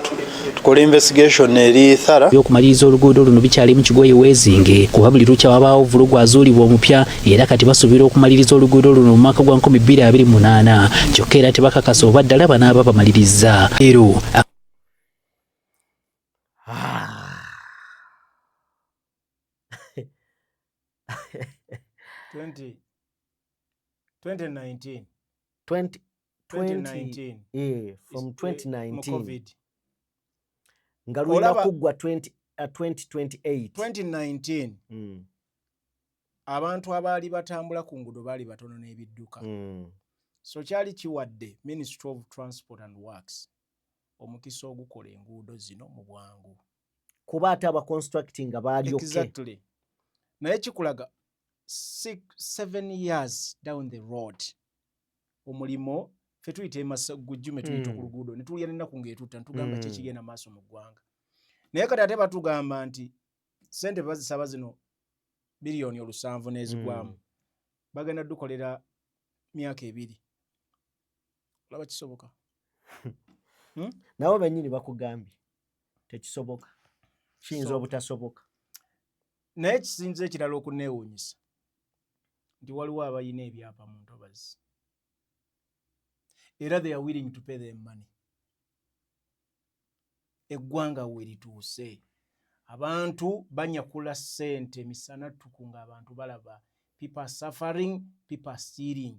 tukola investigation eri thara yokumaliriza oluguudo luno bikyali mu Kigoye Wezinge kuba buli lukya wabaawo vulugu azuulibwa omupya era kati basuubira okumaliriza oluguudo luno mu mwaka gwa 2028 kyokka era tebakakasa oba ddala banaaba bamaliriza leero 2019 from 2019 nga lwina kugwa 2028 abantu abaali batambula ku nguudo baali batono n'ebidduka so kyali kiwadde Ministry of Transport and Works omukisa ogukola enguudo zino mu bwangu kuba ate aba constructing baali exactly naye kikulaga 7 years down the road omulimo fe tuyite masagujjume tuyite ku luguudo ne tulya n'ennaku ng'etutta ntugamba kyekigenda maaso mu ggwanga naye kati ate batugamba nti sente bazisaba zino biliyoni 7 n'ezigwamu bagenda dukolera myaka 2 olaba kisoboka nabo bennyini bakugambye tekisoboka kiyinza obutasoboka naye kisinze ekirala okuneewuunyisa nti waliwo abayina ebyapa mu ntobazi era they are willing to pay them money eggwanga we lituuse abantu banyakula ssente misana tukunga abantu balaba people are suffering people are stealing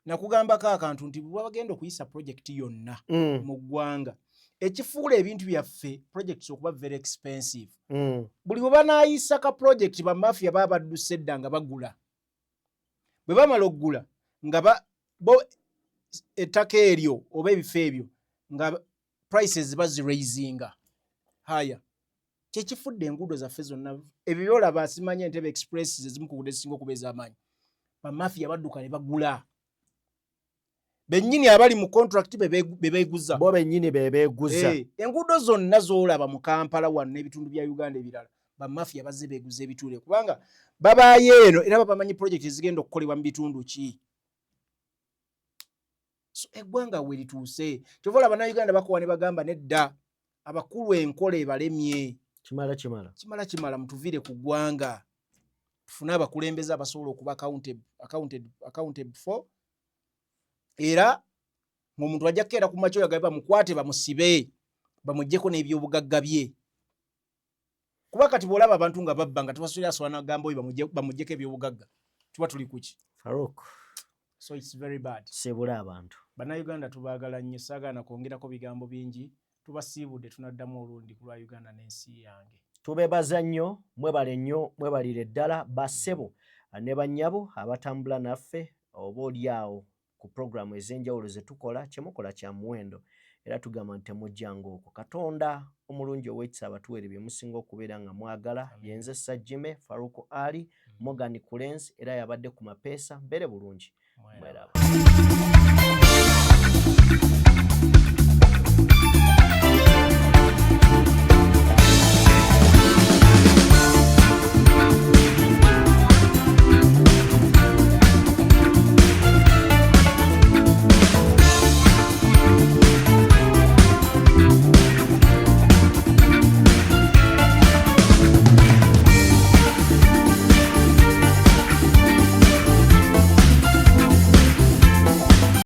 nakugambako akantu nti bwe bagenda okuyisa projekiti yonna mu ggwanga ekifuula ebintu byaffe projects okuba very expensive buli bwe banaayisa ka project bamafia baba badduse edda nga bagula bwe bamala okugula nga bo ettaka eryo oba ebifo ebyo nga prices baziraisinga haya kyekifudde enguudo zaffe zonna ebyo byolaba asimanye Entebbe Express ezimu ku nguudo ezisinga okubeeza amaanyi bamafia badduka ne bagula bennyini abali mu contract bebeeguza bo bennyini bebeeguza enguudo zonna zoolaba mu Kampala wano n'ebitundu bya Uganda ebirala bamafia bazze beeguza ebituule kubanga babaayo eno era babamanyi project ezigenda okukolebwa mu bitundu ki so eggwanga we lituuse kyova olaba Bannayuganda bakowa ne bagamba nedda abakulu enkola ebalemye kimala mutuviire ku ggwanga tufune abakulembeze abasobola okuba accounted for era ng'omuntu ajja kukeera ku makyo yagabe bamukwate bamusibe bamuggyeko n'ebyobugagga bye kuba kati bw'olaba abantu nga babba nga tebasubira aswana gamba oyo bamuggyeko ebyobugagga tuba tuli kuki Farouk so it's very bad sebula abantu Bannayuganda tubaagala nnyo saagaana kwongerako bigambo bingi tubasiibudde tunaddamu olundi ku lwa Uganda n'ensi yange tubeebaza nnyo mwebale nnyo mwebalire ddala bassebo ne bannyabo abatambula naffe oba oliawo ku programu ez'enjawulo ze tukola kyemukola kya muwendo era tugamba nti temujjanga okwo Katonda omulungi ow'ekisa abatuwere bye musinga okubeera nga mwagala yenze Sajjime Faruku Ali Morgan Kulenzi era yabadde ku mapeesa mbere bulungi mweraba